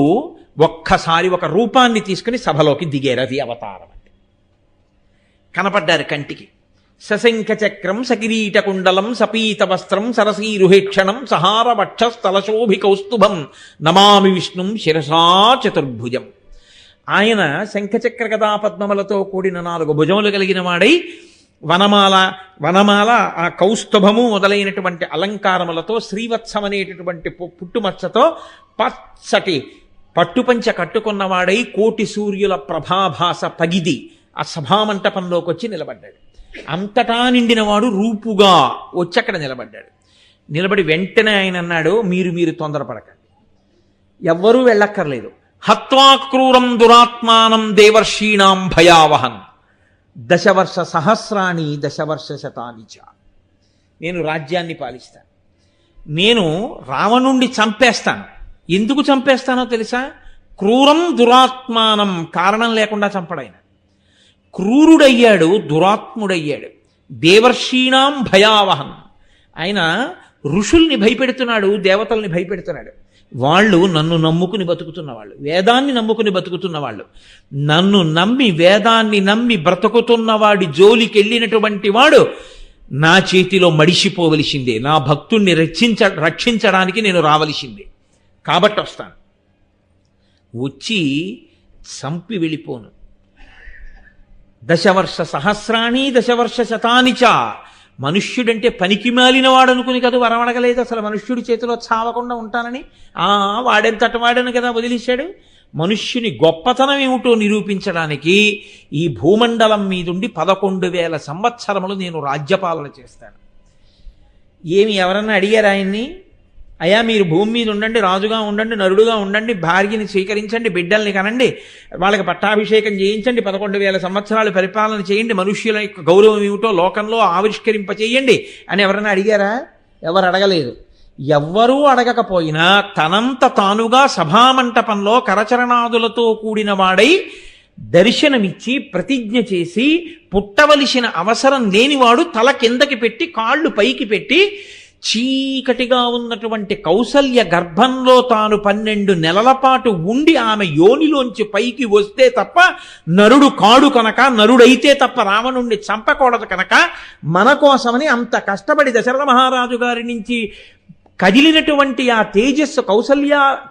ఒక్కసారి ఒక రూపాన్ని తీసుకుని సభలోకి దిగారు. అది అవతారం అంటే కనపడ్డారు కంటికి. సశంఖచక్రం సకిరీటకుండలం సపీత వస్త్రం సరసీరుహేక్షణం సహార వక్షస్థలశోభి కౌస్తుభం నమామి విష్ణుం శిరసా చతుర్భుజం. ఆయన శంఖచక్ర గదా పద్మములతో కూడిన 4 భుజములు కలిగిన వాడై వనమాల ఆ కౌస్తుభము మొదలైనటువంటి అలంకారములతో శ్రీవత్సం అనేటటువంటి పుట్టుమచ్చతో పచ్చటి పట్టుపంచ కట్టుకున్నవాడై కోటి సూర్యుల ప్రభాభాస పగిది ఆ సభామంటపంలోకి వచ్చి నిలబడ్డాడు. అంతటా నిండినవాడు రూపుగా వచ్చి అక్కడ నిలబడ్డాడు. నిలబడి వెంటనే ఆయన అన్నాడు, మీరు తొందరపడకండి, ఎవ్వరూ వెళ్ళక్కర్లేదు. హత్వాక్రూరం దురాత్మానం దేవర్షీణాం భయావహన్ దశవర్ష సహస్రాణి దశవర్ష శతాని చ. నేను రాజ్యాన్ని పాలిస్తాను, నేను రావణుణ్ణి చంపేస్తాను. ఎందుకు చంపేస్తానో తెలుసా? క్రూరం దురాత్మానం, కారణం లేకుండా చంపడాయన. క్రూరుడయ్యాడు, దురాత్ముడయ్యాడు. దేవర్షీణాం భయావహన్, ఆయన ఋషుల్ని భయపెడుతున్నాడు, దేవతల్ని భయపెడుతున్నాడు. వాళ్ళు నన్ను నమ్ముకుని బతుకుతున్న వాళ్ళు, వేదాన్ని నమ్ముకుని బతుకుతున్న వాళ్ళు. నన్ను నమ్మి వేదాన్ని నమ్మి బ్రతుకుతున్న వాడి జోలికి వెళ్ళినటువంటి వాడు నా చేతిలో మడిసిపోవలసిందే. నా భక్తుణ్ణి రక్షించడానికి నేను రావలసిందే. కాబట్టి వస్తాను, వచ్చి చంపి వెళ్ళిపోను. దశవర్ష సహస్రాణి దశవర్ష శతానిచ. మనుష్యుడంటే పనికి మాలిన వాడు అనుకుని కదా వరం అడగలేదు. అసలు మనుష్యుడి చేతిలో చావకుండా ఉంటానని వాడెంతటి వాడని కదా వదిలేశాడు. మనుష్యుని గొప్పతనం ఏమిటో నిరూపించడానికి ఈ భూమండలం మీదుండి 11,000 సంవత్సరములు నేను రాజ్యపాలన చేస్తాను. ఏమి ఎవరన్నా అడిగారు ఆయన్ని, అయ్యా మీరు భూమి మీద ఉండండి, రాజుగా ఉండండి, నరుడుగా ఉండండి, భార్యని స్వీకరించండి, బిడ్డల్ని కనండి, వాళ్ళకి పట్టాభిషేకం చేయించండి, 11,000 సంవత్సరాలు పరిపాలన చేయండి, మనుష్యుల యొక్క గౌరవం ఏమిటో లోకంలో ఆవిష్కరింపచేయండి అని ఎవరైనా అడిగారా? ఎవరు అడగలేదు. ఎవ్వరూ అడగకపోయినా తనంత తానుగా సభామంటపంలో కరచరణాదులతో కూడిన వాడై దర్శనమిచ్చి ప్రతిజ్ఞ చేసి పుట్టవలసిన అవసరం లేనివాడు తల కిందకి పెట్టి కాళ్ళు పైకి పెట్టి చీకటిగా ఉన్నటువంటి కౌసల్య గర్భంలో తాను 12 నెలల పాటు ఉండి ఆమె యోనిలోంచి పైకి వస్తే తప్ప నరుడు కాడు కనుక, నరుడైతే తప్ప రావణుణ్ణి చంపకూడదు కనుక మన కోసమని అంత కష్టపడి దశరథ మహారాజు గారి నుంచి కదిలినటువంటి ఆ తేజస్సు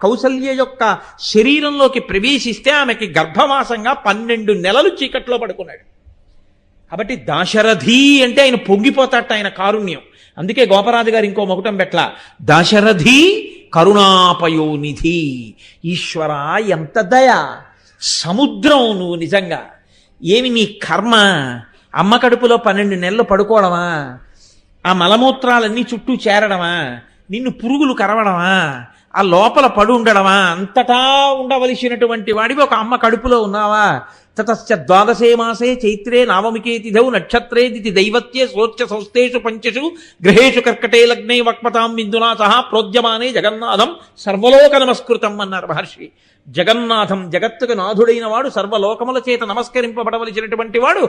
కౌసల్య యొక్క శరీరంలోకి ప్రవేశిస్తే ఆమెకి గర్భవాసంగా 12 నెలలు చీకట్లో పడుకున్నాడు. కాబట్టి దాశరథి అంటే ఆయన పొంగిపోతాట, ఆయన కారుణ్యం. అందుకే గోపరాజు గారు ఇంకో మకుటం పెట్ల, దాశరథి కరుణాపయోనిధి. ఈశ్వర ఎంత దయ, సముద్రం నువ్వు నిజంగా. ఏమి నీ కర్మ? అమ్మ కడుపులో 12 నెలలు పడుకోవడమా? ఆ మలమూత్రాలన్నీ చుట్టూ చేరడమా? నిన్ను పురుగులు కరవడమా? ఆ లోపల పడు ఉండడమా? అంతటా ఉండవలసినటువంటి వాడివి ఒక అమ్మ కడుపులో ఉన్నావా? తతశ్చ ద్వాదశే మాసే చైత్రే నావమికే తిథౌ నక్షత్రే దితి దైవత్యే సోచ్య సంస్థేషు పంచషు గ్రహేషు కర్కటే లగ్నే వక్పతాం బిందునా సహా ప్రోద్యమానే జగన్నాథం సర్వలోక నమస్కృతం అన్నారు మహర్షి. జగన్నాథం, జగత్తుకు నాథుడైన వాడు, సర్వలోకముల చేత నమస్కరింపబడవలసినటువంటి వాడు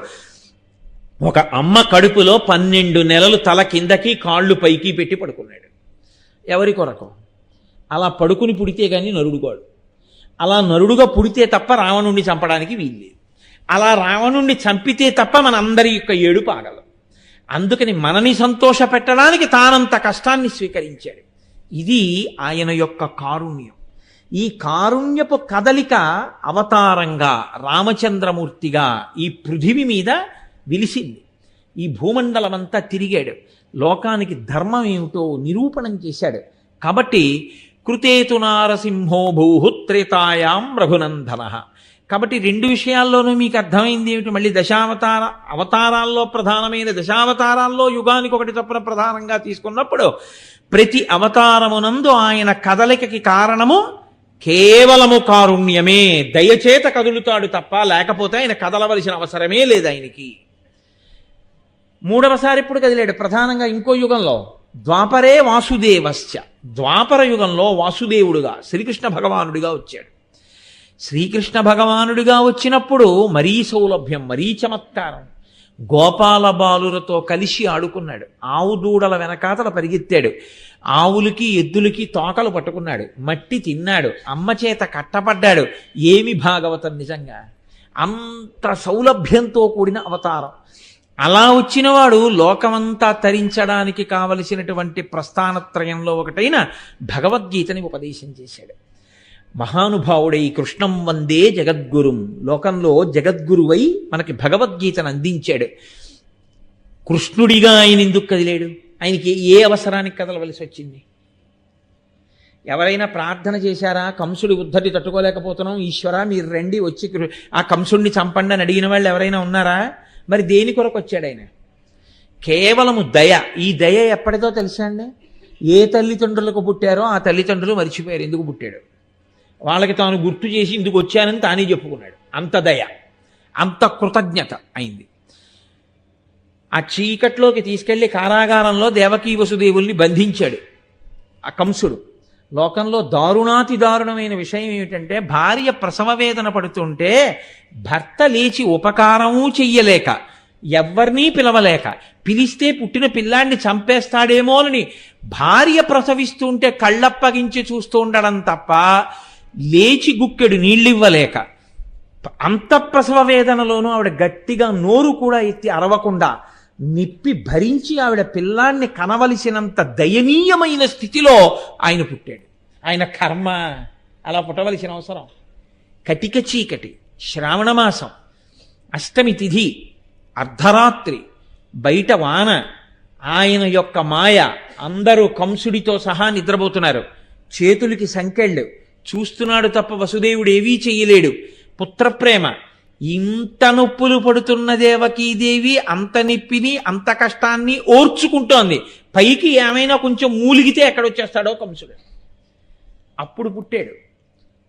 ఒక అమ్మ కడుపులో 12 నెలలు తల కిందకి కాళ్ళు పైకి పెట్టి పడుకున్నాడు. ఎవరి కొరకు? అలా పడుకుని పుడితే కానీ నరుడుగాడు. అలా నరుడుగా పుడితే తప్ప రావణుణ్ణి చంపడానికి వీల్లేదు. అలా రావణుణ్ణి చంపితే తప్ప మన అందరి యొక్క ఏడుపు ఆగదు. అందుకని మనని సంతోష పెట్టడానికి తానంత కష్టాన్ని స్వీకరించాడు. ఇది ఆయన యొక్క కారుణ్యం. ఈ కారుణ్యపు కదలిక అవతారంగా రామచంద్రమూర్తిగా ఈ పృథివి మీద విలిసింది. ఈ భూమండలమంతా తిరిగాడు, లోకానికి ధర్మం ఏమిటో నిరూపణం చేశాడు. కాబట్టి కృతేతు నారసింహో భూహుత్రేతాయాం రఘునందన. కాబట్టి రెండు విషయాల్లోనూ మీకు అర్థమైంది ఏమిటి? మళ్ళీ అవతారాల్లో ప్రధానమైన దశావతారాల్లో యుగానికి ఒకటి చొప్పున ప్రధానంగా తీసుకున్నప్పుడు ప్రతి అవతారమునందు ఆయన కదలికకి కారణము కేవలము కారుణ్యమే. దయచేత కదులుతాడు తప్ప లేకపోతే ఆయన కదలవలసిన అవసరమే లేదు ఆయనకి. మూడవసారి ఇప్పుడు కదిలాడు ప్రధానంగా ఇంకో యుగంలో, ద్వాపరే వాసుదేవశ్చ. ద్వాపర యుగంలో వాసుదేవుడుగా శ్రీకృష్ణ భగవానుడిగా వచ్చాడు. శ్రీకృష్ణ భగవానుడిగా వచ్చినప్పుడు మరీ సౌలభ్యం, మరీ చమత్కారం. గోపాల బాలులతో కలిసి ఆడుకున్నాడు, ఆవు దూడల వెనకాతల పరిగెత్తాడు, ఆవులకి ఎద్దులకి తోకలు పట్టుకున్నాడు, మట్టి తిన్నాడు, అమ్మ చేత కట్టపడ్డాడు. ఏమి భాగవతం నిజంగా! అంత సౌలభ్యంతో కూడిన అవతారం. అలా వచ్చినవాడు లోకమంతా తరించడానికి కావలసినటువంటి ప్రస్థానత్రయంలో ఒకటైన భగవద్గీతని ఉపదేశం చేశాడు. మహానుభావుడై కృష్ణం వందే జగద్గురుం, లోకంలో జగద్గురువై మనకి భగవద్గీతను అందించాడు. కృష్ణుడిగా ఆయన ఎందుకు కదిలేడు? ఆయనకి ఏ అవసరానికి కదలవలసి వచ్చింది? ఎవరైనా ప్రార్థన చేశారా? కంసుడి ఉద్ధటి తట్టుకోలేకపోతున్నాం, ఈశ్వరా మీరు రండి వచ్చి ఆ కంసుడిని చంపండి అని అడిగిన వాళ్ళు ఎవరైనా ఉన్నారా? మరి దేని కొరకు వచ్చాడు ఆయన? కేవలము దయ. ఈ దయ ఎప్పటిదో తెలుసా అండి? ఏ తల్లిదండ్రులకు పుట్టారో ఆ తల్లిదండ్రులు మరిచిపోయారు ఎందుకు పుట్టాడు. వాళ్ళకి తాను గుర్తు చేసి ఇందుకు వచ్చానని తానే చెప్పుకున్నాడు. అంత దయ, అంత కృతజ్ఞత అయింది. ఆ చీకట్లోకి తీసుకెళ్లి కారాగారంలో దేవకీ వసుదేవుల్ని బంధించాడు ఆ కంసుడు. లోకంలో దారుణాతి దారుణమైన విషయం ఏమిటంటే, భార్య ప్రసవ వేదన పడుతుంటే భర్త లేచి ఉపకారమూ చెయ్యలేక, ఎవ్వరినీ పిలవలేక, పిలిస్తే పుట్టిన పిల్లాన్ని చంపేస్తాడేమోనని భార్య ప్రసవిస్తుంటే కళ్ళప్పగించి చూస్తూ ఉండడం తప్ప లేచి గుక్కెడు నీళ్ళివ్వలేక, అంత ప్రసవ వేదనలోనూ ఆవిడ గట్టిగా నోరు కూడా ఎత్తి అరవకుండా నిప్పి భరించి ఆవిడ పిల్లాన్ని కనవలసినంత దయనీయమైన స్థితిలో ఆయన పుట్టాడు. ఆయన కర్మ అలా పుట్టవలసిన అవసరం. కటిక చీకటి, శ్రావణమాసం, అష్టమి తిథి, అర్ధరాత్రి, బయట వాన, ఆయన యొక్క మాయ, అందరూ కంసుడితో సహా నిద్రపోతున్నారు, చేతులకి సంకెళ్ళు, చూస్తున్నాడు తప్ప వసుదేవుడు ఏవీ చెయ్యలేడు. పుత్రప్రేమ, ఇంత నొప్పులు పడుతున్న దేవకీదేవి అంత నిప్పిని అంత కష్టాన్ని ఓర్చుకుంటోంది. పైకి ఏమైనా కొంచెం మూలిగితే ఎక్కడొచ్చేస్తాడో కంసుడు. అప్పుడు పుట్టాడు.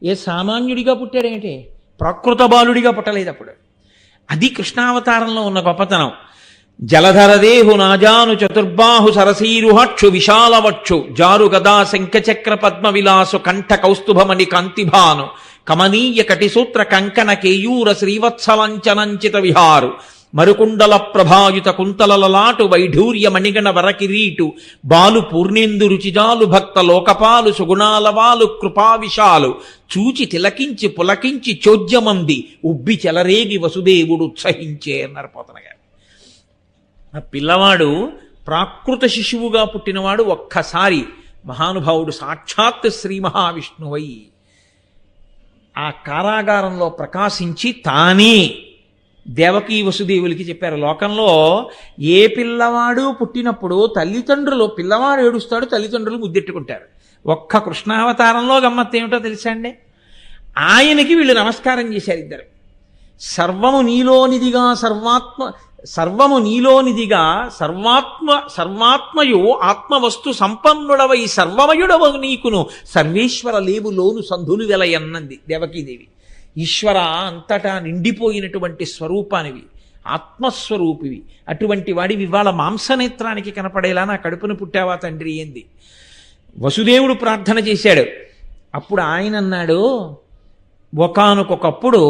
ఏ సామాన్యుడిగా పుట్టాడేంటి? ప్రాకృత బాలుడిగా పుట్టలేదు అప్పుడు. అది కృష్ణావతారంలో ఉన్న గొప్పతనం. జలధరదేహు నాజాను చతుర్బాహు సరసీరుహక్షు విశాలవక్షు జారు గదా శంఖచక్ర పద్మ విలాసు కంఠ కౌస్తుభమణి కాంతిభాను కమనీయ కటిసూత్ర కంకణ కేయూర శ్రీవత్సలంచనంచిత విహారు మరుకుండల ప్రభాయుత కుంతలలలాటు వైఢూర్య మణిగణ వరకిరీటు బాలు పూర్ణేందు రుచిజాలు భక్త లోకపాలు సుగుణాలవాలు కృపావిశాలు చూచి తిలకించి పులకించి చోద్యమంది ఉబ్బి చెలరేగి వసుదేవుడు ఉత్సహించే అన్నారు పోతన గారు. ఆ పిల్లవాడు ప్రాకృత శిశువుగా పుట్టినవాడు ఒక్కసారి మహానుభావుడు సాక్షాత్ శ్రీ మహావిష్ణువై ఆ కారాగారంలో ప్రకాశించి తానే దేవకీ వసుదేవులకి చెప్పారు. లోకంలో ఏ పిల్లవాడు పుట్టినప్పుడు తల్లిదండ్రులు, పిల్లవాడు ఏడుస్తాడు, తల్లిదండ్రులు ముద్దెట్టుకుంటారు. ఒక్క కృష్ణావతారంలో గమ్మత్తు ఏమిటో తెలుసా అండి? ఆయనకి వీళ్ళు నమస్కారం చేశారు ఇద్దరు. సర్వము నీలోనిదిగా సర్వాత్మయు ఆత్మవస్తు సంపన్నుడవై సర్వమయుడవ నీకును సర్వేశ్వర లేవులోను సంధులు వెలయన్నది దేవకీదేవి. ఈశ్వర, అంతటా నిండిపోయినటువంటి స్వరూపానివి, ఆత్మస్వరూపివి, అటువంటి వాడివి ఇవాళ మాంసనేత్రానికి కనపడేలా నా కడుపును పుట్టావా తండ్రి ఏంది. వసుదేవుడు ప్రార్థన చేశాడు. అప్పుడు ఆయన అన్నాడు, ఒకానొకప్పుడు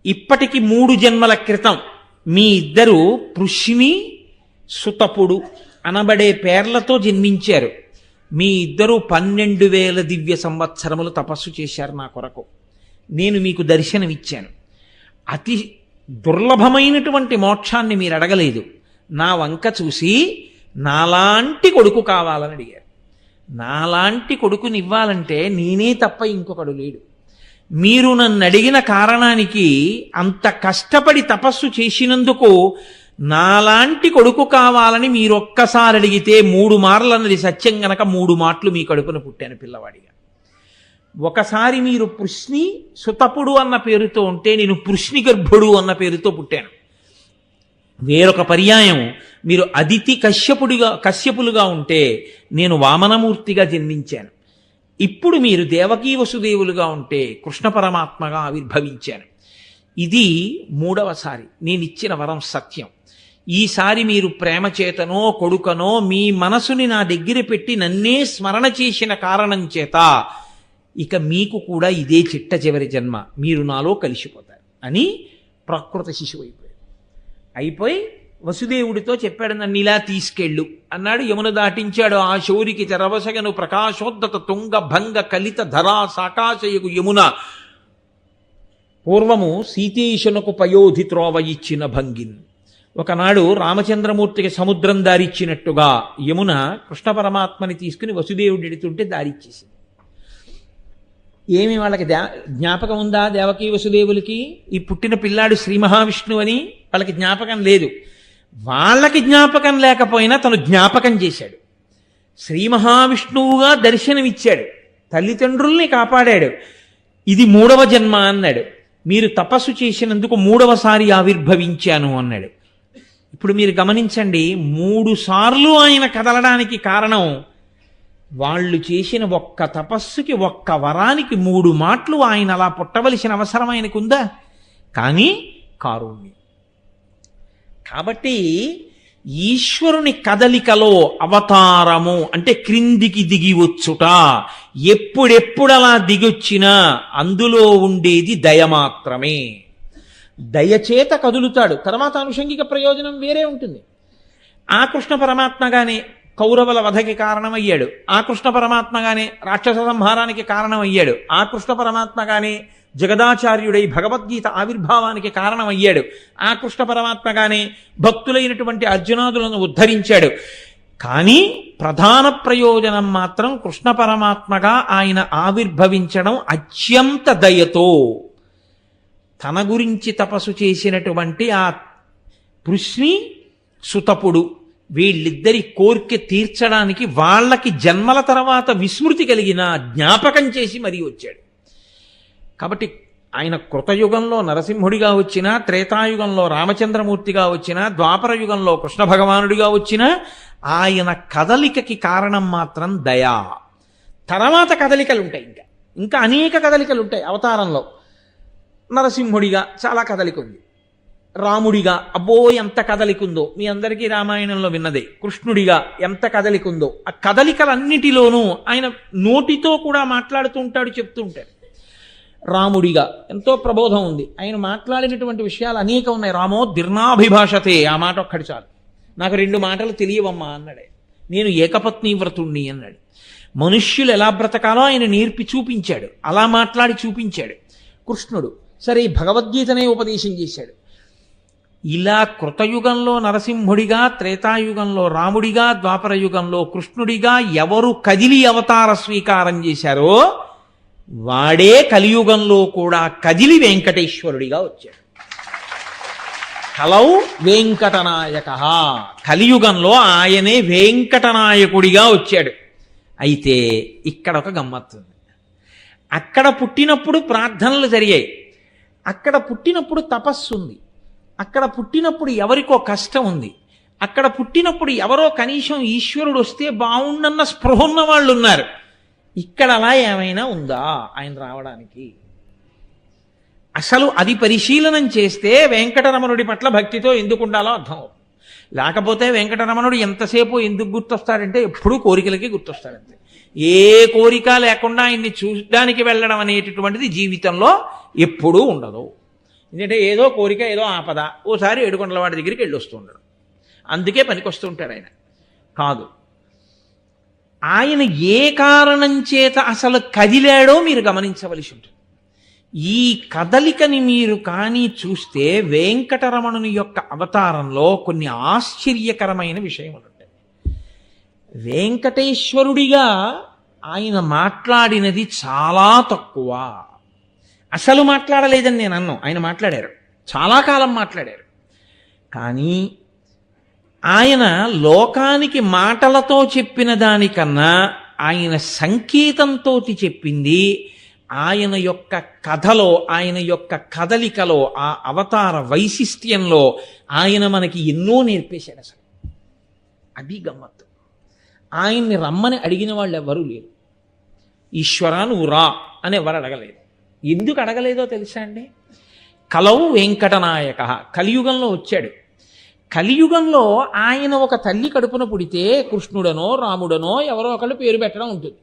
ఇప్పటికి 3 జన్మల క్రితం మీ ఇద్దరు పృష్ణి సుతపుడు అనబడే పేర్లతో జన్మించారు. మీ ఇద్దరు 12,000 దివ్య సంవత్సరములు తపస్సు చేశారు నా కొరకు. నేను మీకు దర్శనమిచ్చాను. అతి దుర్లభమైనటువంటి మోక్షాన్ని మీరు అడగలేదు. నా వంక చూసి నాలాంటి కొడుకు కావాలని అడిగారు. నాలాంటి కొడుకునివ్వాలంటే నేనే తప్ప ఇంకొకడు లేడు. మీరు నన్ను అడిగిన కారణానికి, అంత కష్టపడి తపస్సు చేసినందుకు నాలాంటి కొడుకు కావాలని మీరొక్కసారి అడిగితే 3 మార్లు అన్నది సత్యం గనక 3 మాటలు మీ కడుపున పుట్టాను పిల్లవాడిగా. ఒకసారి మీరు పృశ్ని సుతపుడు అన్న పేరుతో ఉంటే నేను పృశ్ని గర్భుడు అన్న పేరుతో పుట్టాను. వేరొక పర్యాయం మీరు అదితి కశ్యపులుగా ఉంటే నేను వామనమూర్తిగా జన్మించాను. ఇప్పుడు మీరు దేవకీ వసుదేవులుగా ఉంటే కృష్ణ పరమాత్మగా ఆవిర్భవించాను. ఇది 3వసారి నేనిచ్చిన వరం సత్యం. ఈసారి మీరు ప్రేమ చేతనో కొడుకనో మీ మనసుని నా దగ్గర పెట్టి నన్నే స్మరణ చేసిన కారణం చేత ఇక మీకు కూడా ఇదే చిట్ట చివరి జన్మ, మీరు నాలో కలిసిపోతారు అని ప్రకృత శిశువు అయిపోయి వసుదేవుడితో చెప్పాడు, నన్ను ఇలా తీసుకెళ్ళు అన్నాడు. యమున దాటించాడు. ఆ శౌరికి తెరవసగను ప్రకాశోద్దత తుంగ భంగ కలిత ధరా సాకాశయకు యమున పూర్వము సీతేశునకు పయోధి త్రోవ ఇచ్చిన భంగిన్. ఒకనాడు రామచంద్రమూర్తికి సముద్రం దారిచ్చినట్టుగా యమున కృష్ణ పరమాత్మని తీసుకుని వసుదేవుడు ఎడుతుంటే దారిచ్చేసింది. ఏమి వాళ్ళకి జ్ఞాపకం ఉందా? దేవకీ వసుదేవులకి ఈ పుట్టిన పిల్లాడు శ్రీ మహావిష్ణువు అని వాళ్ళకి జ్ఞాపకం లేదు. వాళ్ళకి జ్ఞాపకం లేకపోయినా తను జ్ఞాపకం చేశాడు. శ్రీ మహావిష్ణువుగా దర్శనమిచ్చాడు, తల్లిదండ్రుల్ని కాపాడాడు. ఇది 3వ జన్మ అన్నాడు. మీరు తపస్సు చేసినందుకు 3వసారి ఆవిర్భవించాను అన్నాడు. ఇప్పుడు మీరు గమనించండి, 3 సార్లు ఆయన కదలడానికి కారణం వాళ్ళు చేసిన ఒక్క తపస్సుకి, ఒక్క వరానికి 3 మాటలు ఆయన అలా పుట్టవలసిన అవసరం ఆయనకు ఉందా? కానీ కారుణ్యం. కాబట్టి ఈశ్వరుని కదలికలో అవతారము అంటే క్రిందికి దిగి వచ్చుట. ఎప్పుడెప్పుడు అలా దిగొచ్చినా అందులో ఉండేది దయ మాత్రమే. దయచేత కదులుతాడు. తర్వాత అనుషంగిక ప్రయోజనం వేరే ఉంటుంది. ఆ కృష్ణ పరమాత్మగానే కౌరవుల వధకి కారణమయ్యాడు. ఆ కృష్ణ పరమాత్మగానే రాక్షస సంహారానికి కారణమయ్యాడు. ఆ కృష్ణ పరమాత్మగానే జగదాచార్యుడై భగవద్గీత ఆవిర్భావానికి కారణమయ్యాడు. ఆ కృష్ణ పరమాత్మగానే భక్తులైనటువంటి అర్జునాదులను ఉద్ధరించాడు. కానీ ప్రధాన ప్రయోజనం మాత్రం కృష్ణ పరమాత్మగా ఆయన ఆవిర్భవించడం అత్యంత దయతో. తన గురించి తపస్సు చేసినటువంటి ఆ పృశ్ని సుతపుడు వీళ్ళిద్దరి కోరిక తీర్చడానికి వాళ్ళకి జన్మల తర్వాత విస్మృతి కలిగిన జ్ఞాపకం చేసి మరీ వచ్చాడు. కాబట్టి ఆయన కృతయుగంలో నరసింహుడిగా వచ్చినా, త్రేతాయుగంలో రామచంద్రమూర్తిగా వచ్చినా, ద్వాపర యుగంలో కృష్ణ భగవానుడిగా వచ్చినా ఆయన కదలికకి కారణం మాత్రం దయా. తర్వాత కదలికలు ఉంటాయి, ఇంకా అనేక కదలికలు ఉంటాయి అవతారంలో. నరసింహుడిగా చాలా కదలిక ఉంది, రాముడిగా అబ్బో ఎంత కదలికుందో మీ అందరికీ రామాయణంలో విన్నదే. కృష్ణుడిగా ఎంత కదలికుందో. ఆ కదలికలన్నిటిలోనూ ఆయన నోటితో కూడా మాట్లాడుతూ ఉంటాడు, చెప్తూ ఉంటాడు. రాముడిగా ఎంతో ప్రబోధం ఉంది, ఆయన మాట్లాడినటువంటి విషయాలు అనేక ఉన్నాయి. రామో దీర్ణాభిభాషతే, ఆ మాట ఒక్కటి చాలు. నాకు 2 మాటలు తెలియవమ్మా అన్నాడు. నేను ఏకపత్ని వ్రతుణ్ణి అన్నాడు. మనుష్యులు ఎలా బ్రతకాలో ఆయన నేర్పి చూపించాడు, అలా మాట్లాడి చూపించాడు. కృష్ణుడు సరే భగవద్గీతనే ఉపదేశం చేశాడు. ఇలా కృతయుగంలో నరసింహుడిగా, త్రేతాయుగంలో రాముడిగా, ద్వాపర యుగంలో కృష్ణుడిగా ఎవరు కదిలి అవతార స్వీకారం చేశారో వాడే కలియుగంలో కూడా కదిలి వెంకటేశ్వరుడిగా వచ్చాడు. కలౌ వెంకటనాయక, కలియుగంలో ఆయనే వెంకటనాయకుడిగా వచ్చాడు. అయితే ఇక్కడ ఒక గమ్మత్తుంది. అక్కడ పుట్టినప్పుడు ప్రార్థనలు జరిగాయి, అక్కడ పుట్టినప్పుడు తపస్సు ఉంది, అక్కడ పుట్టినప్పుడు ఎవరికో కష్టం ఉంది, అక్కడ పుట్టినప్పుడు ఎవరో కనీసం ఈశ్వరుడు వస్తే బాగుండన్న స్పృహ ఉన్న వాళ్ళు ఉన్నారు. ఇక్కడ అలా ఏమైనా ఉందా ఆయన రావడానికి? అసలు అది పరిశీలనం చేస్తే వెంకటరమణుడి పట్ల భక్తితో ఎందుకు ఉండాలో అర్థం అవుతుంది. లేకపోతే వెంకటరమణుడు ఎంతసేపు ఎందుకు గుర్తొస్తాడంటే ఎప్పుడూ కోరికలకి గుర్తొస్తాడంతే. ఏ కోరిక లేకుండా ఆయన్ని చూడడానికి వెళ్ళడం అనేటటువంటిది జీవితంలో ఎప్పుడూ ఉండదు. ఎందుకంటే ఏదో కోరిక, ఏదో ఆపద, ఓసారి ఏడుకొండల వాడి దగ్గరికి వెళ్ళి వస్తుండడు, అందుకే పనికొస్తూ ఉంటాడు ఆయన. కాదు, ఆయన ఏ కారణం చేత అసలు కదిలాడో మీరు గమనించవలసి ఉంటుంది. ఈ కదలికని మీరు కానీ చూస్తే వెంకటరమణుని యొక్క అవతారంలో కొన్ని ఆశ్చర్యకరమైన విషయములు ఉంటాయి. వెంకటేశ్వరుడిగా ఆయన మాట్లాడినది చాలా తక్కువ, అసలు మాట్లాడలేదని నేను అన్నాను. ఆయన మాట్లాడారు, చాలా కాలం మాట్లాడారు. కానీ ఆయన లోకానికి మాటలతో చెప్పిన దానికన్నా ఆయన సంకేతంతో చెప్పింది, ఆయన యొక్క కథలో, ఆయన యొక్క కదలికలో, ఆ అవతార వైశిష్ట్యంలో ఆయన మనకి ఎన్నో నేర్పేశాడు. అసలు అది గమ్మత్తు. ఆయన్ని రమ్మని అడిగిన వాళ్ళు ఎవరూ లేరు. ఈశ్వరా నువ్వు రా అని ఎవరు అడగలేదు. ఎందుకు అడగలేదో తెలుసా అండి? కలవు వెంకటనాయక కలియుగంలో వచ్చాడు. కలియుగంలో ఆయన ఒక తల్లి కడుపున పుడితే కృష్ణుడనో రాముడనో ఎవరో ఒకళ్ళు పేరు పెట్టడం ఉంటుంది.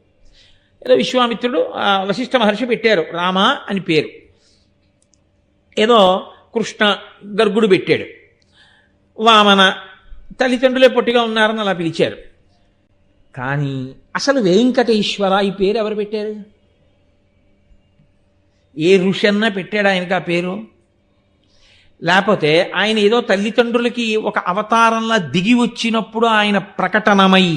ఏదో విశ్వామిత్రుడు వశిష్ఠ మహర్షి పెట్టారు రామ అని పేరు, ఏదో కృష్ణ గర్గుడు పెట్టాడు, వామన తల్లిదండ్రులే పొట్టిగా ఉన్నారని అలా పిలిచారు. కానీ అసలు వెంకటేశ్వర ఈ పేరు ఎవరు పెట్టారు? ఏ ఋషి అన్నా పెట్టాడు ఆయనకి ఆ పేరు? లేకపోతే ఆయన ఏదో తల్లిదండ్రులకి ఒక అవతారంలా దిగి వచ్చినప్పుడు ఆయన ప్రకటనమై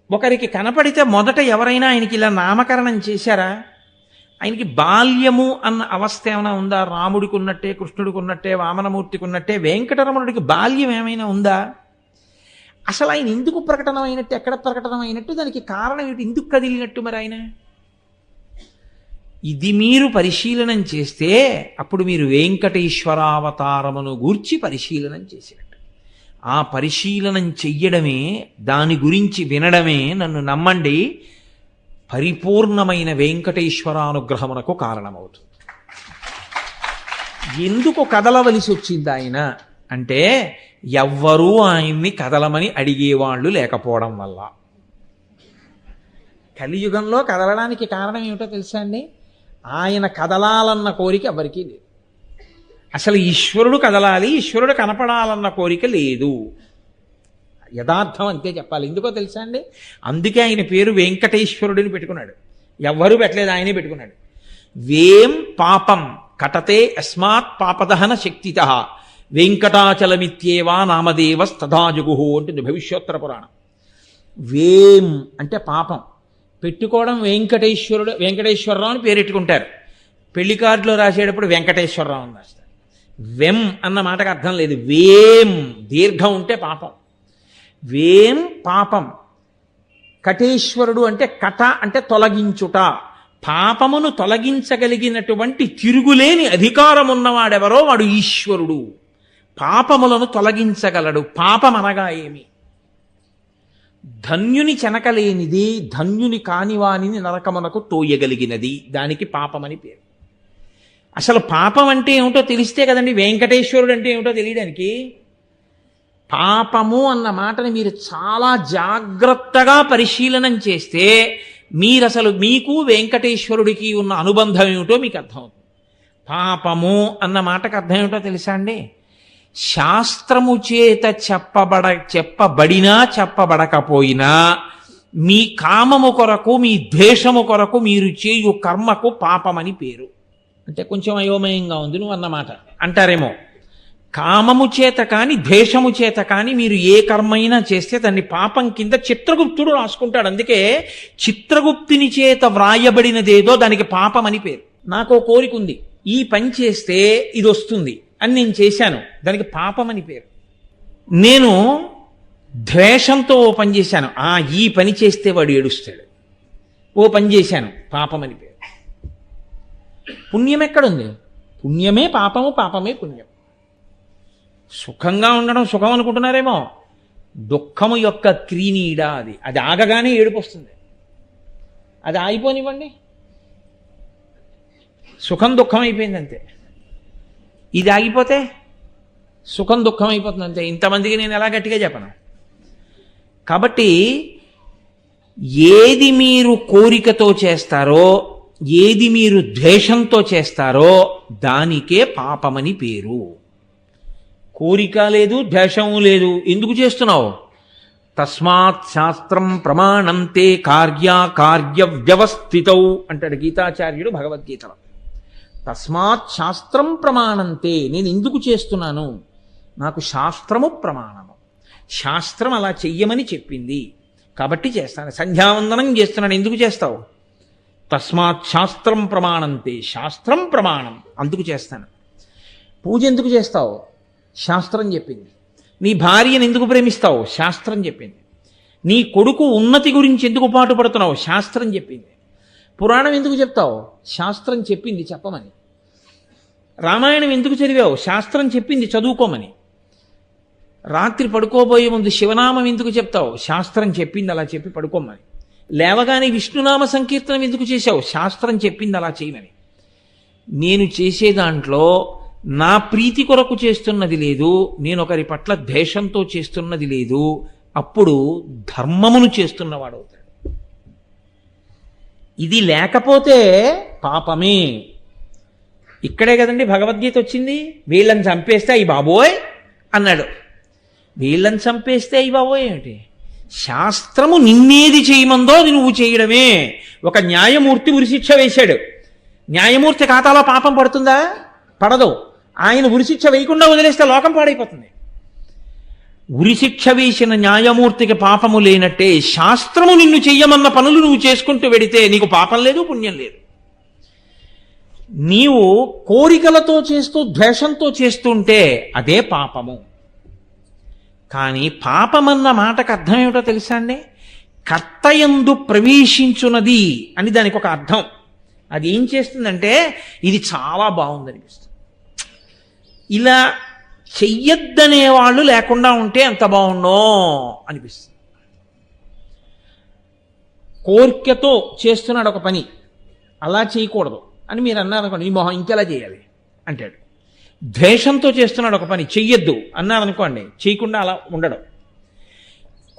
ఒకరికి కనపడితే మొదట ఎవరైనా ఆయనకి ఇలా నామకరణం చేశారా? ఆయనకి బాల్యము అన్న అవస్థ ఏమైనా ఉందా? రాముడికి ఉన్నట్టే, కృష్ణుడికి ఉన్నట్టే, వామనమూర్తికి ఉన్నట్టే వెంకటరమణుడికి బాల్యం ఏమైనా ఉందా? అసలు ఆయన ఎందుకు ప్రకటనమైనట్టు, ఎక్కడ ప్రకటనమైనట్టు, దానికి కారణం ఏమిటి, ఎందుకు కదిలినట్టు మరి ఆయన? ఇది మీరు పరిశీలనం చేస్తే అప్పుడు మీరు వెంకటేశ్వరావతారమును గూర్చి పరిశీలనం చేసినట్టు. ఆ పరిశీలనం చెయ్యడమే, దాని గురించి వినడమే, నన్ను నమ్మండి, పరిపూర్ణమైన వెంకటేశ్వరానుగ్రహమునకు కారణమవుతుంది. ఎందుకు కదలవలసి వచ్చింది ఆయన అంటే, ఎవ్వరూ ఆయన్ని కదలమని అడిగేవాళ్ళు లేకపోవడం వల్ల. కలియుగంలో కదలడానికి కారణం ఏమిటో తెలుసా అండి? ఆయన కదలాలన్న కోరిక ఎవరికీ లేదు. అసలు ఈశ్వరుడు కదలాలి, ఈశ్వరుడు కనపడాలన్న కోరిక లేదు. యథార్థం అంతే చెప్పాలి. ఎందుకో తెలుసా అండి? అందుకే ఆయన పేరు వెంకటేశ్వరుడిని పెట్టుకున్నాడు. ఎవ్వరూ పెట్టలేదు, ఆయనే పెట్టుకున్నాడు. వేం పాపం కటతే అస్మాత్ పాపదహన శక్తిత వెంకటాచలమిత్యేవా నామదేవస్తథాజుగు అంటుంది భవిష్యోత్తర పురాణం. వేం అంటే పాపం, పెట్టుకోవడం వెంకటేశ్వరుడు, వెంకటేశ్వరరావు అని పేరెట్టుకుంటారు. పెళ్లి కార్డులో రాసేటప్పుడు వెంకటేశ్వరరావు అని రాస్తారు. వెం అన్న మాటకు అర్థం లేదు. వేం దీర్ఘం ఉంటే పాపం. వేం పాపం. కటేశ్వరుడు అంటే కట అంటే తొలగించుట. పాపమును తొలగించగలిగినటువంటి తిరుగులేని అధికారం ఉన్నవాడెవరో వాడు ఈశ్వరుడు. పాపములను తొలగించగలడు. పాపం అనగా ఏమి? ధన్యుని చెనకలేనిది, ధన్యుని కానివానిని నరకమునకు తోయగలిగినది, దానికి పాపమని పేరు. అసలు పాపం అంటే ఏమిటో తెలిస్తే కదండి వెంకటేశ్వరుడు అంటే ఏమిటో తెలియడానికి. పాపము అన్న మాటని మీరు చాలా జాగ్రత్తగా పరిశీలనం చేస్తే మీరు అసలు మీకు వెంకటేశ్వరుడికి ఉన్న అనుబంధం ఏమిటో మీకు అర్థమవుతుంది. పాపము అన్న మాటకు అర్థం ఏమిటో తెలుసా అండి? శాస్త్రము చేత చెప్పబడినా చెప్పబడకపోయినా మీ కామము కొరకు, మీ ద్వేషము కొరకు మీరు చేయు కర్మకు పాపమని పేరు. అంటే కొంచెం అయోమయంగా ఉంది నువ్వు అన్నమాట అంటారేమో. కామము చేత కానీ ద్వేషము చేత కానీ మీరు ఏ కర్మైనా చేస్తే దాన్ని పాపం కింద చిత్రగుప్తుడు రాసుకుంటాడు. అందుకే చిత్రగుప్తుని చేత వ్రాయబడినదేదో దానికి పాపం అని పేరు. నాకు కోరిక ఉంది, ఈ పని చేస్తే ఇది వస్తుంది అని నేను చేశాను, దానికి పాపం అని పేరు. నేను ద్వేషంతో ఓ పని చేశాను, ఈ పని చేస్తే వాడు ఏడుస్తాడు, ఓ పని చేశాను, పాపం అని పేరు. పుణ్యం ఎక్కడుంది? పుణ్యమే పాపము, పాపమే పుణ్యం. సుఖంగా ఉండడం సుఖం అనుకుంటున్నారేమో, దుఃఖము యొక్క క్రీనీడ అది. అది ఆగగానే ఏడుపు వస్తుంది. అది ఆగిపోనివ్వండి, సుఖం దుఃఖం అయిపోయింది అంతే. ఇది ఆగిపోతే సుఖం దుఃఖం అయిపోతుంది అంతే. ఇంతమందికి నేను ఎలా గట్టిగా చెప్పను. కాబట్టి ఏది మీరు కోరికతో చేస్తారో, ఏది మీరు ద్వేషంతో చేస్తారో దానికే పాపమని పేరు. కోరిక లేదు, ద్వేషము లేదు, ఎందుకు చేస్తున్నావు? తస్మాత్ శాస్త్రం ప్రమాణంతే కార్య వ్యవస్థితౌ అంటాడు గీతాచార్యుడు భగవద్గీతలో. తస్మాత్ శాస్త్రం ప్రమాణంతే, నేను ఎందుకు చేస్తున్నాను? నాకు శాస్త్రము ప్రమాణము. శాస్త్రం అలా చెయ్యమని చెప్పింది కాబట్టి చేస్తాను. సంధ్యావందనం చేస్తున్నాను, ఎందుకు చేస్తావు? తస్మాత్ శాస్త్రం ప్రమాణంతే, శాస్త్రం ప్రమాణం, అందుకు చేస్తాను. పూజ ఎందుకు చేస్తావు? శాస్త్రం చెప్పింది. నీ భార్యను ఎందుకు ప్రేమిస్తావు? శాస్త్రం చెప్పింది. నీ కొడుకు ఉన్నతి గురించి ఎందుకు పాటుపడుతున్నావు? శాస్త్రం చెప్పింది. పురాణం ఎందుకు చెప్తావు? శాస్త్రం చెప్పింది చెప్పమని. రామాయణం ఎందుకు చదివావు? శాస్త్రం చెప్పింది చదువుకోమని. రాత్రి పడుకోబోయే ముందు శివనామం ఎందుకు చెప్తావు? శాస్త్రం చెప్పింది అలా చెప్పి పడుకోమని. లేవగానే విష్ణునామ సంకీర్తనం ఎందుకు చేశావు? శాస్త్రం చెప్పింది అలా చేయమని. నేను చేసే దాంట్లో నా ప్రీతి కొరకు చేస్తున్నది లేదు, నేను ఒకరి పట్ల ద్వేషంతో చేస్తున్నది లేదు. అప్పుడు ధర్మమును చేస్తున్నవాడు అవుతాడు. ఇది లేకపోతే పాపమే. ఇక్కడే కదండి భగవద్గీత వచ్చింది. వీళ్ళని చంపేస్తే అయ్యి బాబోయ్ అన్నాడు. వీళ్ళని చంపేస్తే అయ్యి బాబోయ్ ఏమిటి? శాస్త్రము నిన్నేది చేయమందో అది నువ్వు చేయడమే. ఒక న్యాయమూర్తి ఉరిశిక్ష వేశాడు. న్యాయమూర్తి ఖాతాలో పాపం పడుతుందా? పడదు. ఆయన ఉరిశిక్ష వేయకుండా వదిలేస్తే లోకం పాడైపోతుంది. ఉరిశిక్ష వేసిన న్యాయమూర్తికి పాపము లేనట్టే శాస్త్రము నిన్ను చెయ్యమన్న పనులు నువ్వు చేసుకుంటూ వెడితే నీకు పాపం లేదు, పుణ్యం లేదు. నీవు కోరికలతో చేస్తూ ద్వేషంతో చేస్తుంటే అదే పాపము. కానీ పాపమన్న మాటకు అర్థం ఏమిటో తెలుసా అండి? కర్తయందు ప్రవేశించున్నది అని దానికి ఒక అర్థం. అది ఏం చేస్తుందంటే ఇది చాలా బాగుందనిపిస్తుంది. ఇలా చెయ్యొద్దనే వాళ్ళు లేకుండా ఉంటే ఎంత బాగుండో అనిపిస్తుంది. కోరికతో చేస్తున్నాడు ఒక పని, అలా చేయకూడదు అని మీరు అన్నారనుకోండి, ఈ మొహం ఇంకెలా చేయాలి అంటాడు. ద్వేషంతో చేస్తున్నాడు ఒక పని, చెయ్యొద్దు అన్నారనుకోండి, చేయకుండా అలా ఉండడం.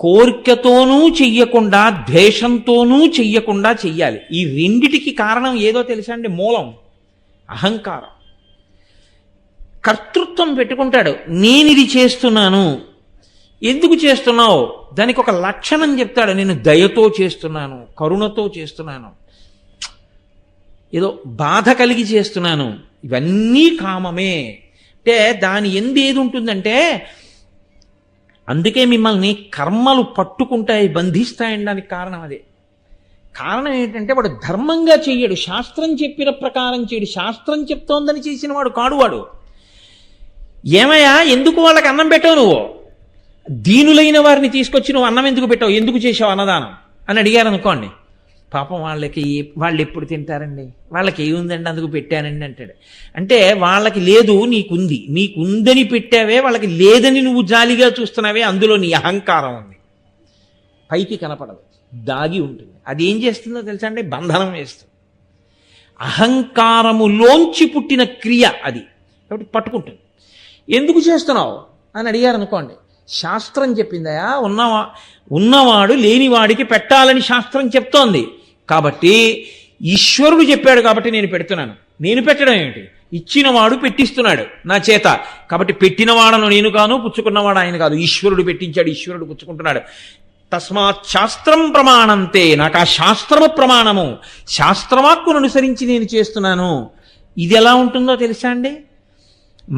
కోరికతోనూ చెయ్యకుండా ద్వేషంతోనూ చెయ్యకుండా చెయ్యాలి. ఈ రెండిటికి కారణం ఏదో తెలుసా అండి? మూలం అహంకారం. కర్తృత్వం పెట్టుకుంటాడు. నేనిది చేస్తున్నాను. ఎందుకు చేస్తున్నావు? దానికి ఒక లక్షణం చెప్తాడు. నేను దయతో చేస్తున్నాను, కరుణతో చేస్తున్నాను, ఏదో బాధ కలిగి చేస్తున్నాను. ఇవన్నీ కామమే. అంటే దాని ఎందు ఏది ఉంటుందంటే, అందుకే మిమ్మల్ని కర్మలు పట్టుకుంటాయి, బంధిస్తాయనడానికి కారణం అదే. కారణం ఏంటంటే వాడు ధర్మంగా చెయ్యడు, శాస్త్రం చెప్పిన ప్రకారం చేయడు. శాస్త్రం చెప్తోందని చేసిన వాడు కాడు వాడు. ఏమయ్యా ఎందుకు వాళ్ళకి అన్నం పెట్టావు? నువ్వు దీనులైన వారిని తీసుకొచ్చి నువ్వు అన్నం ఎందుకు పెట్టావు? ఎందుకు చేసావు అన్నదానం అని అడిగారు అనుకోండి. పాపం వాళ్ళు ఎప్పుడు తింటారండి, వాళ్ళకి ఏముందండి అందుకు పెట్టానండి అంటాడు. అంటే వాళ్ళకి లేదు, నీకుంది. నీకుందని పెట్టావే, వాళ్ళకి లేదని నువ్వు జాలిగా చూస్తున్నావే, అందులో నీ అహంకారం ఉంది. పైకి కనపడదు, దాగి ఉంటుంది. అది ఏం చేస్తుందో తెలుసా అండి? బంధనం వేస్తుంది. అహంకారములోంచి పుట్టిన క్రియ అది. కాబట్టి పట్టుకుంటుంది. ఎందుకు చేస్తున్నావు అని అడిగారు అనుకోండి, శాస్త్రం చెప్పిందయా, ఉన్నవాడు లేనివాడికి పెట్టాలని శాస్త్రం చెప్తోంది. కాబట్టి ఈశ్వరుడు చెప్పాడు కాబట్టి నేను పెడుతున్నాను. నేను పెట్టడం ఏమిటి? ఇచ్చినవాడు పెట్టిస్తున్నాడు నా చేత. కాబట్టి పెట్టినవాడను నేను కాను, పుచ్చుకున్నవాడు ఆయన కాదు. ఈశ్వరుడు పెట్టించాడు, ఈశ్వరుడు పుచ్చుకుంటున్నాడు. తస్మాత్ శాస్త్రం ప్రమాణంతే, నాకు ఆ శాస్త్రము ప్రమాణము. శాస్త్రవాక్కును అనుసరించి నేను చేస్తున్నాను. ఇది ఎలా ఉంటుందో తెలుసా అండి?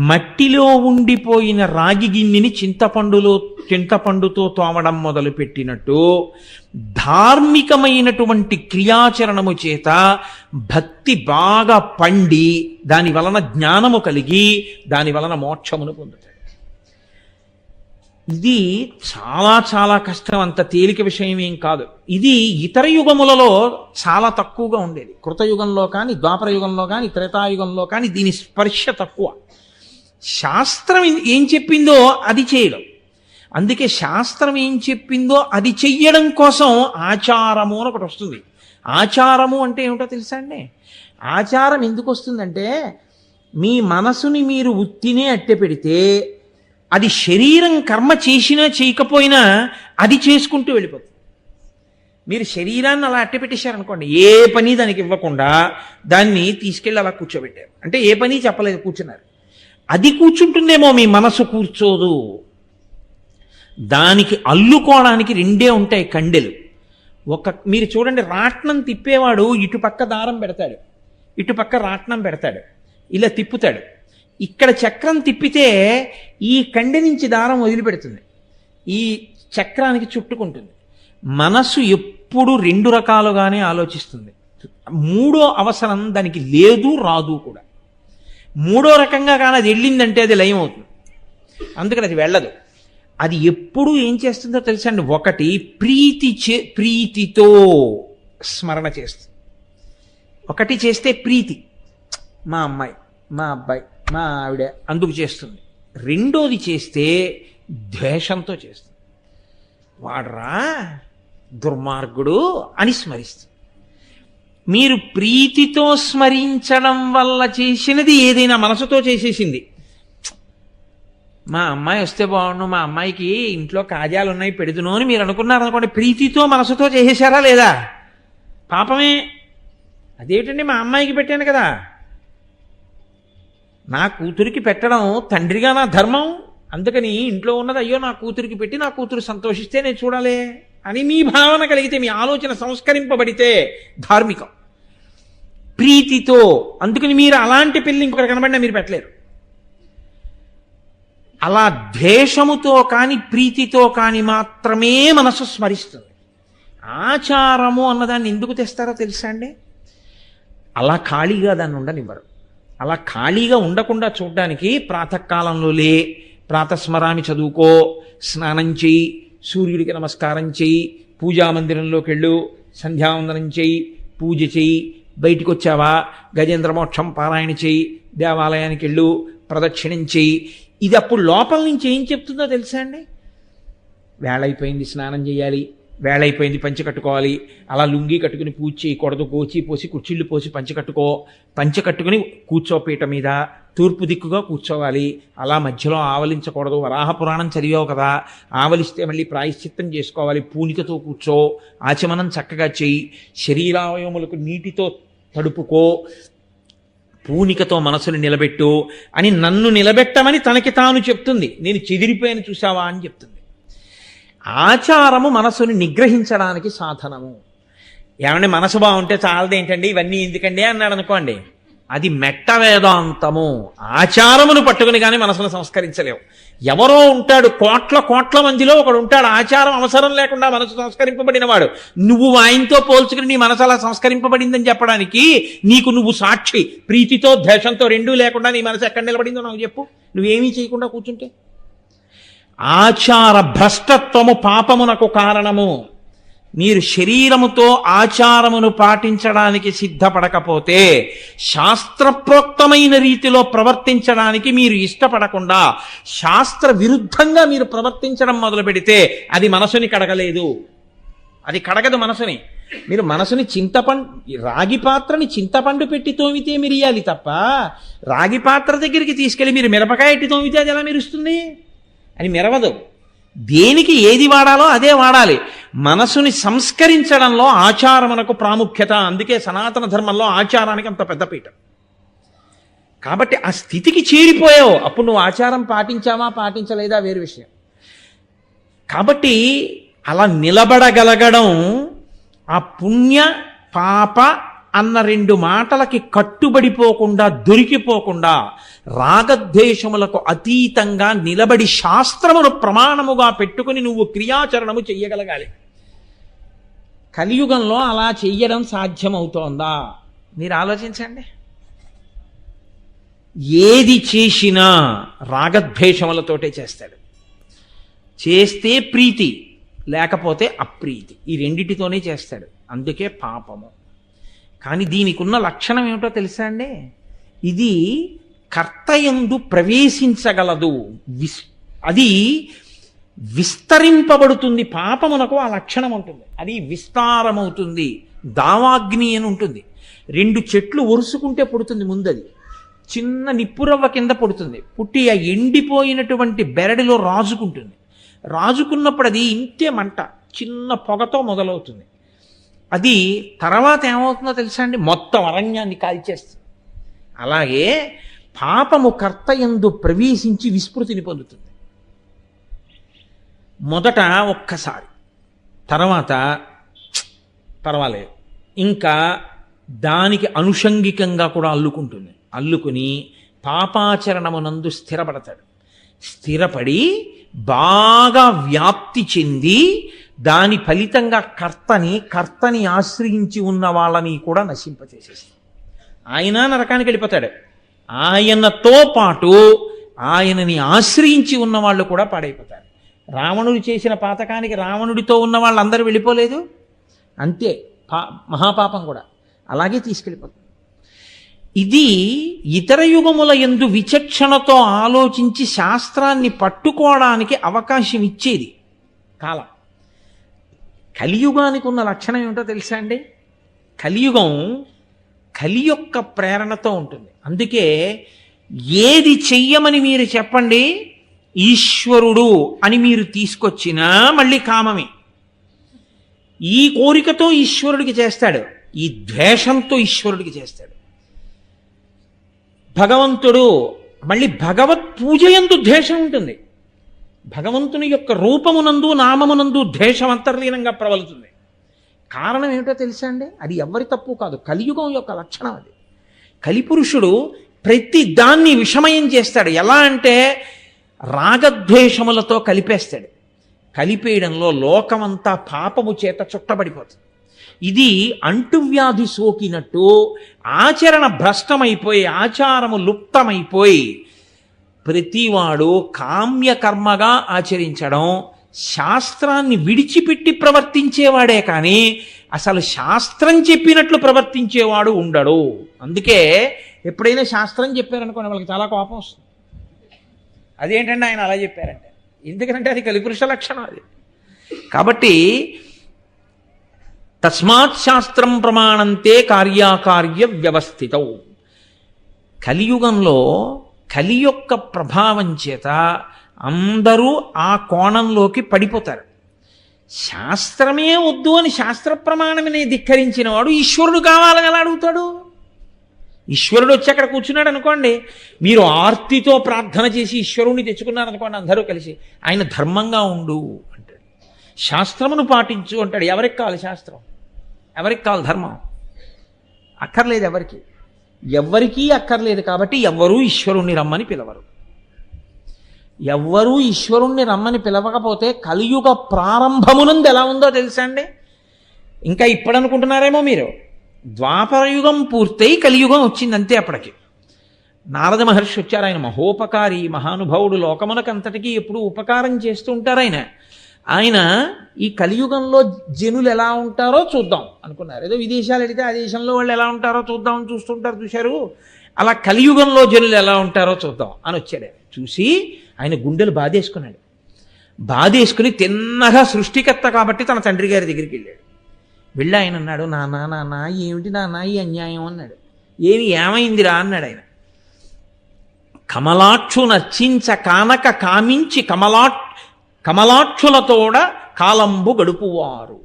మట్టిలో ఉండిపోయిన రాగి గిన్నెని చింతపండుతో తోమడం మొదలుపెట్టినట్టు ధార్మికమైనటువంటి క్రియాచరణము చేత భక్తి బాగా పండి దాని వలన జ్ఞానము కలిగి దాని వలన మోక్షమును పొందుతాడు. ఇది చాలా చాలా కష్టం, అంత తేలిక విషయం ఏం కాదు. ఇది ఇతర యుగములలో చాలా తక్కువగా ఉండేది. కృతయుగంలో కానీ, ద్వాపర యుగంలో కానీ, త్రేతాయుగంలో కానీ దీని స్పర్శ తక్కువ. శాస్త్రం ఏం చెప్పిందో అది చేయడం. అందుకే శాస్త్రం ఏం చెప్పిందో అది చెయ్యడం కోసం ఆచారము అని ఒకటి వస్తుంది. ఆచారము అంటే ఏమిటో తెలుసా అండి? ఆచారం ఎందుకు వస్తుందంటే, మీ మనసుని మీరు ఉత్తినే అట్టె పెడితే అది శరీరం కర్మ చేసినా చేయకపోయినా అది చేసుకుంటూ వెళ్ళిపోతుంది. మీరు శరీరాన్ని అలా అట్టె పెట్టేశారనుకోండి, ఏ పని దానికి ఇవ్వకుండా దాన్ని తీసుకెళ్ళి అలా కూర్చోబెట్టారు. అంటే ఏ పని చెప్పలేదు, కూర్చున్నారు. అది కూర్చుంటుందేమో, మీ మనసు కూర్చోదు. దానికి అల్లుకోవడానికి రెండే ఉంటాయి కండెలు. మీరు చూడండి, రాట్నం తిప్పేవాడు ఇటుపక్క దారం పెడతాడు, ఇటుపక్క రాట్నం పెడతాడు, ఇలా తిప్పుతాడు. ఇక్కడ చక్రం తిప్పితే ఈ కండె నుంచి దారం వదిలిపెడుతుంది, ఈ చక్రానికి చుట్టుకుంటుంది. మనసు ఎప్పుడు రెండు రకాలుగానే ఆలోచిస్తుంది. మూడో అవసరం దానికి లేదు, రాదు కూడా. మూడో రకంగా కానీ అది వెళ్ళిందంటే అది లయం అవుతుంది, అందుకని అది వెళ్ళదు. అది ఎప్పుడు ఏం చేస్తుందో తెలుసండి, ఒకటి ప్రీతితో స్మరణ చేస్తుంది. ఒకటి చేస్తే ప్రీతి, మా అమ్మాయి, మా అబ్బాయి, మా ఆవిడ అందుకు చేస్తుంది. రెండోది చేస్తే ద్వేషంతో చేస్తుంది. వాడ్రా దుర్మార్గుడు అని స్మరిస్తుంది. మీరు ప్రీతితో స్మరించడం వల్ల చేసినది ఏదైనా మనసుతో చేసేసింది. మా అమ్మాయి వస్తే బాగుండు, మా అమ్మాయికి ఇంట్లో కాజాలు ఉన్నాయి పెడుతును అని మీరు అనుకున్నారనుకోండి, ప్రీతితో మనసుతో చేసేసారా లేదా? పాపమే. అదేమిటండి మా అమ్మాయికి పెట్టాను కదా, నా కూతురికి పెట్టడం తండ్రిగా నా ధర్మం, అందుకని ఇంట్లో ఉన్నది అయ్యో నా కూతురికి పెట్టి నా కూతురు సంతోషిస్తే నేను చూడాలి అని మీ భావన కలిగితే, మీ ఆలోచన సంస్కరింపబడితే ధార్మికం. ప్రీతితో, అందుకని మీరు అలాంటి పిల్లి ఇంకొకరు కనబడినా మీరు పెట్టలేరు. అలా ద్వేషముతో కాని ప్రీతితో కాని మాత్రమే మనసు స్మరిస్తుంది. ఆచారము అన్నదాన్ని ఎందుకు తెస్తారో తెలుసా అండి? అలా ఖాళీగా దాన్ని ఉండనివ్వరు. అలా ఖాళీగా ఉండకుండా చూడడానికి ప్రాతకాలంలో ప్రాతస్మరామి చదువుకో, స్నానం చెయ్యి, సూర్యుడికి నమస్కారం చెయ్యి, పూజామందిరంలోకి వెళ్ళు, సంధ్యావందనం చెయ్యి, పూజ చెయ్యి, బయటికి వచ్చావా గజేంద్ర మోక్షం పారాయణ చెయ్యి, దేవాలయానికి వెళ్ళు, ప్రదక్షిణం చెయ్యి. ఇది అప్పుడు లోపల నుంచి ఏం చెప్తుందో తెలుసా అండి? వేళైపోయింది, స్నానం చేయాలి, వేళైపోయింది, పంచె కట్టుకోవాలి, అలా లుంగి కట్టుకుని పూజ చేయకూడదు, గోచి పోసి కుర్చీళ్ళు పోసి పంచె కట్టుకో, పంచె కట్టుకుని కూర్చోపీట మీద తూర్పు దిక్కుగా కూర్చోవాలి, అలా మధ్యలో ఆవలించకూడదు, వరాహ పురాణం చదివావు కదా, ఆవలిస్తే మళ్ళీ ప్రాయశ్చిత్తం చేసుకోవాలి, పూనికతో కూర్చో, ఆచమనం చక్కగా చెయ్యి, శరీరావయములకు నీటితో తడుపుకో, పూనికతో మనసుని నిలబెట్టు అని నన్ను నిలబెట్టమని తనకి తాను చెప్తుంది. నేను చెదిరిపోయాను చూసావా అని చెప్తుంది. ఆచారము మనసుని నిగ్రహించడానికి సాధనము. ఏమంటే మనసు బాగుంటే చాలదేంటండి ఇవన్నీ ఎందుకండి అన్నాడు అనుకోండి, అది మెట్ట వేదాంతము. ఆచారమును పట్టుకుని కానీ మనసును సంస్కరించలేవు. ఎవరో ఉంటాడు, కోట్ల మందిలో ఒకడు ఉంటాడు, ఆచారం అవసరం లేకుండా మనసు సంస్కరింపబడినవాడు. నువ్వు ఆయనతో పోల్చుకుని నీ మనసు అలా సంస్కరింపబడిందని చెప్పడానికి నీకు నువ్వు సాక్షి. ప్రీతితో ద్వేషంతో రెండూ లేకుండా నీ మనసు ఎక్కడ నిలబడిందో నాకు చెప్పు, నువ్వేమీ చేయకుండా కూర్చుంటే. ఆచార భ్రష్టత్వము పాపమునకు కారణము. మీరు శరీరముతో ఆచారమును పాటించడానికి సిద్ధపడకపోతే, శాస్త్రప్రోక్తమైన రీతిలో ప్రవర్తించడానికి మీరు ఇష్టపడకుండా శాస్త్ర విరుద్ధంగా మీరు ప్రవర్తించడం మొదలు పెడితే అది మనసుని కడగలేదు. అది కడగదు మనసుని. మీరు మనసుని రాగి పాత్రని చింతపండు పెట్టి తోమితే మిరియాలి తప్ప, రాగి పాత్ర దగ్గరికి తీసుకెళ్ళి మీరు మిరపకాయ ఎట్టి తోమితే అది ఎలా మెరుస్తుంది? అని మెరవదు. దేనికి ఏది వాడాలో అదే వాడాలి. మనసుని సంస్కరించడంలో ఆచారమునకు ప్రాముఖ్యత. అందుకే సనాతన ధర్మంలో ఆచారానికి అంత పెద్దపీట. కాబట్టి ఆ స్థితికి చేరిపోయావు, అప్పుడు నువ్వు ఆచారం పాటించావా పాటించలేదా వేరు విషయం. కాబట్టి అలా నిలబడగలగడం ఆ పుణ్య పాప అన్న రెండు మాటలకి కట్టుబడిపోకుండా, దొరికిపోకుండా, రాగద్వేషములకు అతీతంగా నిలబడి శాస్త్రమును ప్రమాణముగా పెట్టుకుని నువ్వు క్రియాచరణము చెయ్యగలగాలి. కలియుగంలో అలా చెయ్యడం సాధ్యమవుతోందా? మీరు ఆలోచించండి. ఏది చేసినా రాగద్వేషములతోటే చేస్తాడు. చేస్తే ప్రీతి, లేకపోతే అప్రీతి, ఈ రెండిటితోనే చేస్తాడు. అందుకే పాపము. కానీ దీనికి ఉన్న లక్షణం ఏమిటో తెలుసా అండి? ఇది కర్తయందు ప్రవేశించగలదు, అది విస్తరింపబడుతుంది. పాపమునకు ఆ లక్షణం ఉంటుంది, అది విస్తారమవుతుంది. దావాగ్ని అని ఉంటుంది. రెండు చెట్లు ఒరుసుకుంటే పుడుతుంది ముందది, చిన్న నిప్పురవ్వ కింద పుడుతుంది. పుట్టి ఆ ఎండిపోయినటువంటి బెరడిలో రాజుకుంటుంది. రాజుకున్నప్పుడు అది ఇంతే మంట, చిన్న పొగతో మొదలవుతుంది. అది తర్వాత ఏమవుతుందో తెలుసా అండి? మొత్తం అరణ్యాన్ని కాల్చేస్తుంది. అలాగే పాపము కర్తయందు ప్రవేశించి విస్మృతిని పొందుతుంది. మొదట ఒక్కసారి, తర్వాత పర్వాలేదు, ఇంకా దానికి అనుషంగికంగా కూడా అల్లుకుంటుంది. అల్లుకుని పాపాచరణమునందు స్థిరపడతాడు. స్థిరపడి బాగా వ్యాప్తి చెంది దాని ఫలితంగా కర్తని ఆశ్రయించి ఉన్న వాళ్ళని కూడా నశింపచేసేస్తాడు. ఆయన నరకానికి వెళ్ళిపోతాడు. ఆయనతో పాటు ఆయనని ఆశ్రయించి ఉన్న వాళ్ళు కూడా పాడైపోతారు. రావణుడు చేసిన పాతకానికి రావణుడితో ఉన్న వాళ్ళందరూ వెళ్ళిపోలేదు, అంతే మహాపాపం కూడా అలాగే తీసుకెళ్ళిపోతుంది. ఇది ఇతర యుగముల యందు విచక్షణతో ఆలోచించి శాస్త్రాన్ని పట్టుకోవడానికి అవకాశం ఇచ్చేది కాలం. కలియుగానికి ఉన్న లక్షణం ఏమిటో తెలుసా అండి? కలియుగం కలి యొక్క ప్రేరణతో ఉంటుంది. అందుకే ఏది చెయ్యమని మీరు చెప్పండి, ఈశ్వరుడు అని మీరు తీసుకొచ్చినా మళ్ళీ కామమే. ఈ కోరికతో ఈశ్వరుడికి చేస్తాడు, ఈ ద్వేషంతో ఈశ్వరుడికి చేస్తాడు. భగవంతుడు మళ్ళీ భగవత్ పూజ యందు ద్వేషం ఉంటుంది. భగవంతుని యొక్క రూపమునందు నామమునందు ద్వేషం అంతర్లీనంగా ప్రబలుతుంది. కారణం ఏమిటో తెలుసా అండి? అది ఎవరి తప్పు కాదు, కలియుగం యొక్క లక్షణం అది. కలిపురుషుడు ప్రతి దాన్ని విషమయం చేస్తాడు. ఎలా అంటే రాగద్వేషములతో కలిపేస్తాడు. కలిపేయడంలో లోకమంతా పాపము చేత చుట్టబడిపోతుంది. ఇది అంటువ్యాధి సోకినట్టు ఆచరణ భ్రష్టమైపోయి ఆచారము లుప్తమైపోయి ప్రతివాడు కామ్యకర్మగా ఆచరించడం, శాస్త్రాన్ని విడిచిపెట్టి ప్రవర్తించేవాడే కానీ అసలు శాస్త్రం చెప్పినట్లు ప్రవర్తించేవాడు ఉండడు. అందుకే ఎప్పుడైనా శాస్త్రం చెప్పారనుకోండి వాళ్ళకి చాలా కోపం వస్తుంది. అదేంటంటే ఆయన అలా చెప్పారంటే, ఎందుకంటే అది కలిపురుష లక్షణం అది. కాబట్టి తస్మాత్ శాస్త్రం ప్రమాణంతే కార్యాకార్య వ్యవస్థితం. కలియుగంలో కలి యొక్క ప్రభావం చేత అందరూ ఆ కోణంలోకి పడిపోతారు. శాస్త్రమే వద్దు అని శాస్త్ర ప్రమాణమనే ధిక్కరించిన వాడు ఈశ్వరుడు కావాలని ఎలా అడుగుతాడు? ఈశ్వరుడు వచ్చి అక్కడ కూర్చున్నాడు అనుకోండి, మీరు ఆర్తితో ప్రార్థన చేసి ఈశ్వరుణ్ణి తెచ్చుకున్నారనుకోండి అందరూ కలిసి, ఆయన ధర్మంగా ఉండు అంటాడు, శాస్త్రమును పాటించు అంటాడు. ఎవరికి కావాలి శాస్త్రం? ఎవరికి కావాలి ధర్మం? అక్కర్లేదు ఎవరికీ అక్కర్లేదు. కాబట్టి ఎవ్వరూ ఈశ్వరుణ్ణి రమ్మని పిలవరు. ఎవ్వరూ ఈశ్వరుణ్ణి రమ్మని పిలవకపోతే కలియుగ ప్రారంభమునందు ఎలా ఉందో తెలుసా అండి? ఇంకా ఇప్పుడు అనుకుంటున్నారేమో మీరు, ద్వాపరయుగం పూర్తయి కలియుగం వచ్చింది అంతే. అప్పటికి నారద మహర్షి వచ్చారు. ఆయన మహోపకారి, మహానుభావుడు, లోకమునకంతటికీ ఎప్పుడు ఉపకారం చేస్తూ ఉంటారు ఆయన ఈ కలియుగంలో జనులు ఎలా ఉంటారో చూద్దాం అనుకున్నారు. ఏదో విదేశాలు వెళితే ఆ దేశంలో వాళ్ళు ఎలా ఉంటారో చూద్దామని చూస్తుంటారు, చూశారు. అలా కలియుగంలో జనులు ఎలా ఉంటారో చూద్దాం అని వచ్చాడు. చూసి ఆయన గుండెలు బాధేసుకున్నాడు. బాధేసుకుని తిన్నగా సృష్టికర్త కాబట్టి తన తండ్రి గారి దగ్గరికి వెళ్ళాడు. వెళ్ళి ఆయన అన్నాడు, నాన్న ఏమిటి నాన్న ఈ అన్యాయం అన్నాడు. ఏమైందిరా అన్నాడు ఆయన. కమలాక్షు నర్చించ కానక కామించి కమలాక్షులతోడ కాలంబు గడుపువారు,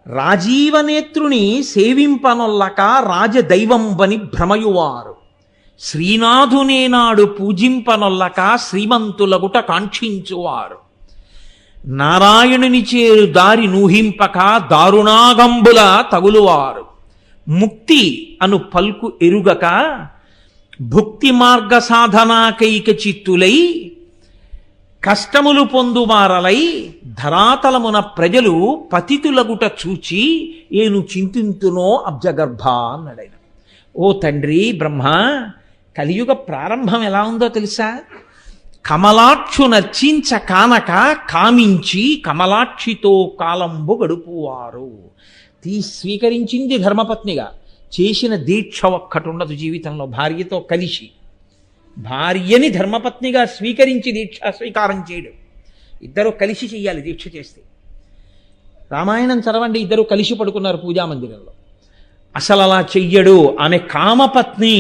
రాజీవనేత్రుని సేవింపనొల్లక రాజదైవంబని భ్రమయువారు, శ్రీనాథునేనాడు పూజింపనొల్లక శ్రీమంతులగుట కాంక్షించువారు, నారాయణుని చేరు దారి నూహింపక దారుణాగంబుల తగులువారు, ముక్తి అను పల్కు ఎరుగక భుక్తి మార్గ సాధనాకైక చిత్తులై కష్టములు పొందువారలై ధరాతలమున ప్రజలు పతితులగుట చూచి ఏను చింతింతునో అబ్జగర్భ అన్నాడు. ఓ తండ్రి బ్రహ్మ, కలియుగ ప్రారంభం ఎలా ఉందో తెలుసా? కమలాక్షు నర్చించ కానక కామించి కమలాక్షితో కాలంబు గడుపువారు. స్వీకరించింది ధర్మపత్నిగా, చేసిన దీక్ష ఒక్కటి ఉండదు జీవితంలో. భార్యతో కలిసి భార్యని ధర్మపత్నిగా స్వీకరించి దీక్ష స్వీకారం చేయడం, ఇద్దరు కలిసి చెయ్యాలి. దీక్ష చేస్తే రామాయణం చదవండి, ఇద్దరు కలిసి పడుకున్నారు పూజామందిరంలో. అసలు అలా చెయ్యడు. ఆమె కామపత్ని,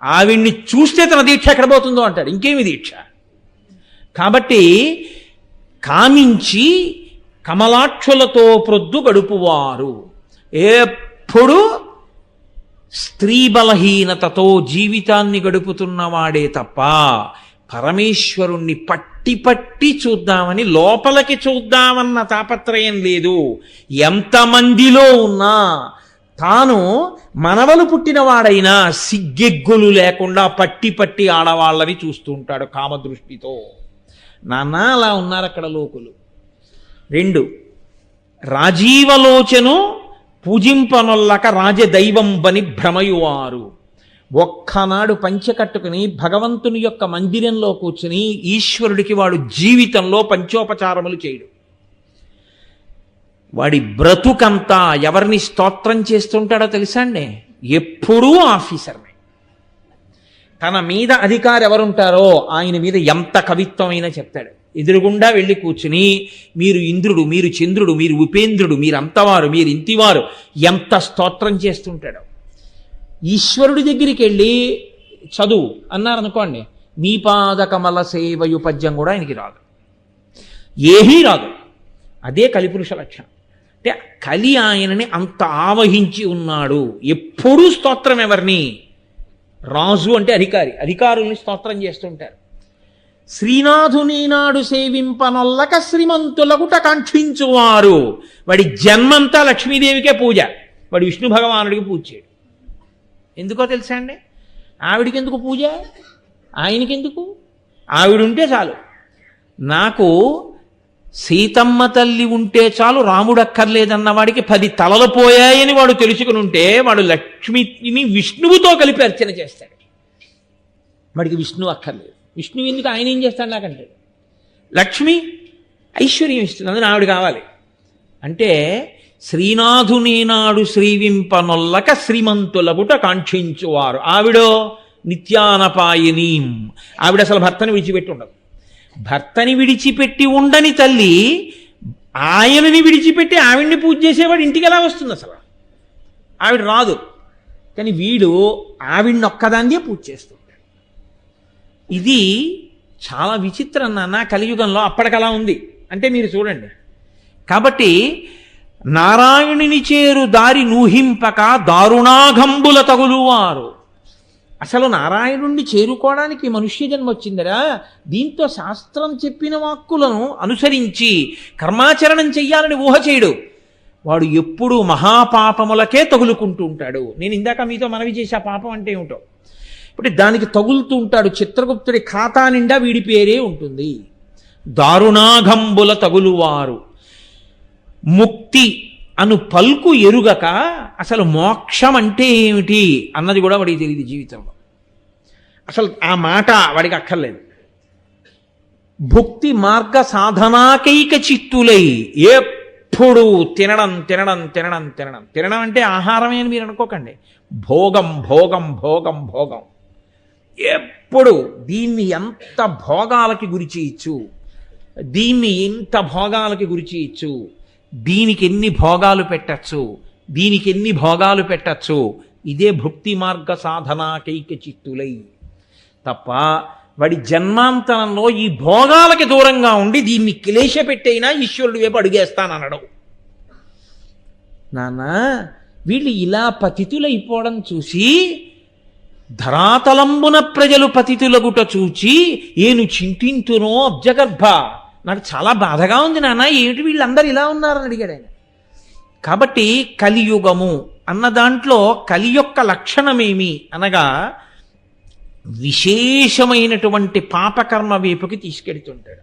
ఆవిడ్ని చూస్తే తన దీక్ష ఎక్కడ పోతుందో అంటాడు. ఇంకేమి దీక్ష? కాబట్టి కామించి కమలాక్షులతో ప్రొద్దు గడుపువారు, ఎప్పుడు స్త్రీ బలహీనతతో జీవితాన్ని గడుపుతున్నవాడే తప్ప పరమేశ్వరుణ్ణి పట్టి చూద్దామని, లోపలికి చూద్దామన్న తాపత్రయం లేదు. ఎంతమందిలో ఉన్నా తాను మనవలు పుట్టినవాడైనా సిగ్గెగ్గులు లేకుండా పట్టి ఆడవాళ్ళని చూస్తూ ఉంటాడు కామదృష్టితో. నాన్న అలా ఉన్నారు అక్కడ లోకులు. 2, రాజీవలోచను పూజింపనొల్లక రాజదైవం బని భ్రమయువారు, ఒక్కనాడు పంచె కట్టుకుని భగవంతుని యొక్క మందిరంలో కూర్చుని ఈశ్వరుడికి వాడు జీవితంలో పంచోపచారములు చేయడు. వాడి బ్రతుకంతా ఎవరిని స్తోత్రం చేస్తుంటాడో తెలుసా అండి? ఎప్పుడూ ఆఫీసర్నే. తన మీద అధికారి ఎవరుంటారో ఆయన మీద ఎంత కవిత్వమైనా చెప్తాడు. ఎదురుగుండా వెళ్ళి కూర్చుని మీరు ఇంద్రుడు, మీరు చంద్రుడు, మీరు ఉపేంద్రుడు, మీరు అంతవారు, మీరు ఇంతివారు, ఎంత స్తోత్రం చేస్తుంటాడు. ఈశ్వరుడి దగ్గరికి వెళ్ళి చదువు అన్నారనుకోండి, నీ పాదకమల సేవయు పద్యం కూడా ఆయనకి రాదు, ఏమీ రాదు. అదే కలిపురుష లక్షణం. అంటే కలి ఆయనని అంత ఆవహించి ఉన్నాడు. ఎప్పుడూ స్తోత్రం ఎవరిని? రాజు అంటే అధికారుల్ని స్తోత్రం చేస్తుంటారు. శ్రీనాథుని నాడు సేవింపనొల్లక శ్రీమంతులకుట కాంక్షించువారు. వాడి జన్మంతా లక్ష్మీదేవికే పూజ, వాడి విష్ణు భగవానుడికి పూజ చేయడు. ఎందుకో తెలుసా అండి? ఆవిడికి ఎందుకు పూజ? ఆయనకెందుకు? ఆవిడుంటే చాలు. నాకు సీతమ్మ తల్లి ఉంటే చాలు, రాముడు అక్కర్లేదన్న వాడికి 10 తలలు పోయాయని వాడు తెలుసుకుని ఉంటే వాడు లక్ష్మిని విష్ణువుతో కలిపి అర్చన చేస్తాడు. వాడికి విష్ణువు అక్కర్లేదు. విష్ణువు ఎందుకు? ఆయన ఏం చేస్తాడు నాకంటే? లక్ష్మి ఐశ్వర్యం ఇస్తుంది, అందులో ఆవిడ కావాలి. అంటే శ్రీనాథుని నాడు శ్రీవింపనొల్లక శ్రీమంతులగుట కాంక్షించువారు. ఆవిడో నిత్యానపాయనీ. ఆవిడ అసలు భర్తని విడిచిపెట్టి ఉండదు. భర్తని విడిచిపెట్టి ఉండని తల్లి ఆయనని విడిచిపెట్టి ఆవిడ్ని పూజ చేసేవాడు ఇంటికి ఎలా వస్తుంది? అసలు ఆవిడ రాదు. కానీ వీడు ఆవిడ్ని ఒక్కదాన్నే పూజ చేస్తుంటాడు. ఇది చాలా విచిత్రం నాన్న. కలియుగంలో అప్పటికలా ఉంది అంటే మీరు చూడండి. కాబట్టి నారాయణుని చేరు దారి నూహింపక దారుణాఘంబుల తగులువారు. అసలు నారాయణుణ్ణి చేరుకోవడానికి మనుష్య జన్మ వచ్చిందరా? దీంతో శాస్త్రం చెప్పిన వాక్కులను అనుసరించి కర్మాచరణం చెయ్యాలని ఊహ చేయడు. వాడు ఎప్పుడూ మహాపాపములకే తగులుకుంటూ ఉంటాడు. నేను ఇందాక మీతో మనవి చేసే పాపం అంటే ఏమిటో. ఇప్పుడు దానికి తగులుతూ ఉంటాడు. చిత్రగుప్తుడి ఖాతా నిండా వీడి పేరే ఉంటుంది. దారుణాఘంబుల తగులువారు. ముక్తి అను పల్కు ఎరుగక అసలు మోక్షం అంటే ఏమిటి అన్నది కూడా వాడికి తెలియదు జీవితంలో. అసలు ఆ మాట వాడికి అక్కర్లేదు. భుక్తి మార్గ సాధనాకైక చిత్తులై ఎప్పుడు తినడం తినడం తినడం తినడం తినడం అంటే ఆహారమే అని మీరు అనుకోకండి. భోగం భోగం భోగం భోగం. ఎప్పుడు దీన్ని ఎంత భోగాలకి గురి చేయొచ్చు, దీన్ని ఎంత భోగాలకి గురి చేయొచ్చు, దీనికి ఎన్ని భోగాలు పెట్టచ్చు, దీనికి ఎన్ని భోగాలు పెట్టచ్చు. ఇదే భుక్తి మార్గ సాధనాకైక చిత్తులై. తప్ప వాడి జన్మాంతరంలో ఈ భోగాలకి దూరంగా ఉండి దీన్ని క్లేశ పెట్టైనా ఈశ్వరుడు వైపు అడుగేస్తాననడం. నాన్న వీళ్ళు ఇలా పతితులైపోవడం చూసి ధరాతలంబున ప్రజలు పతితులగుట చూచి ఏను చింతింతునో అబ్జగర్భ. నాకు చాలా బాధగా ఉంది నాన్న, ఏమిటి వీళ్ళందరూ ఇలా ఉన్నారని అడిగాడు ఆయన. కాబట్టి కలియుగము అన్న దాంట్లో కలి యొక్క లక్షణమేమి అనగా విశేషమైనటువంటి పాపకర్మ వైపుకి తీసుకెడుతుంటాడు.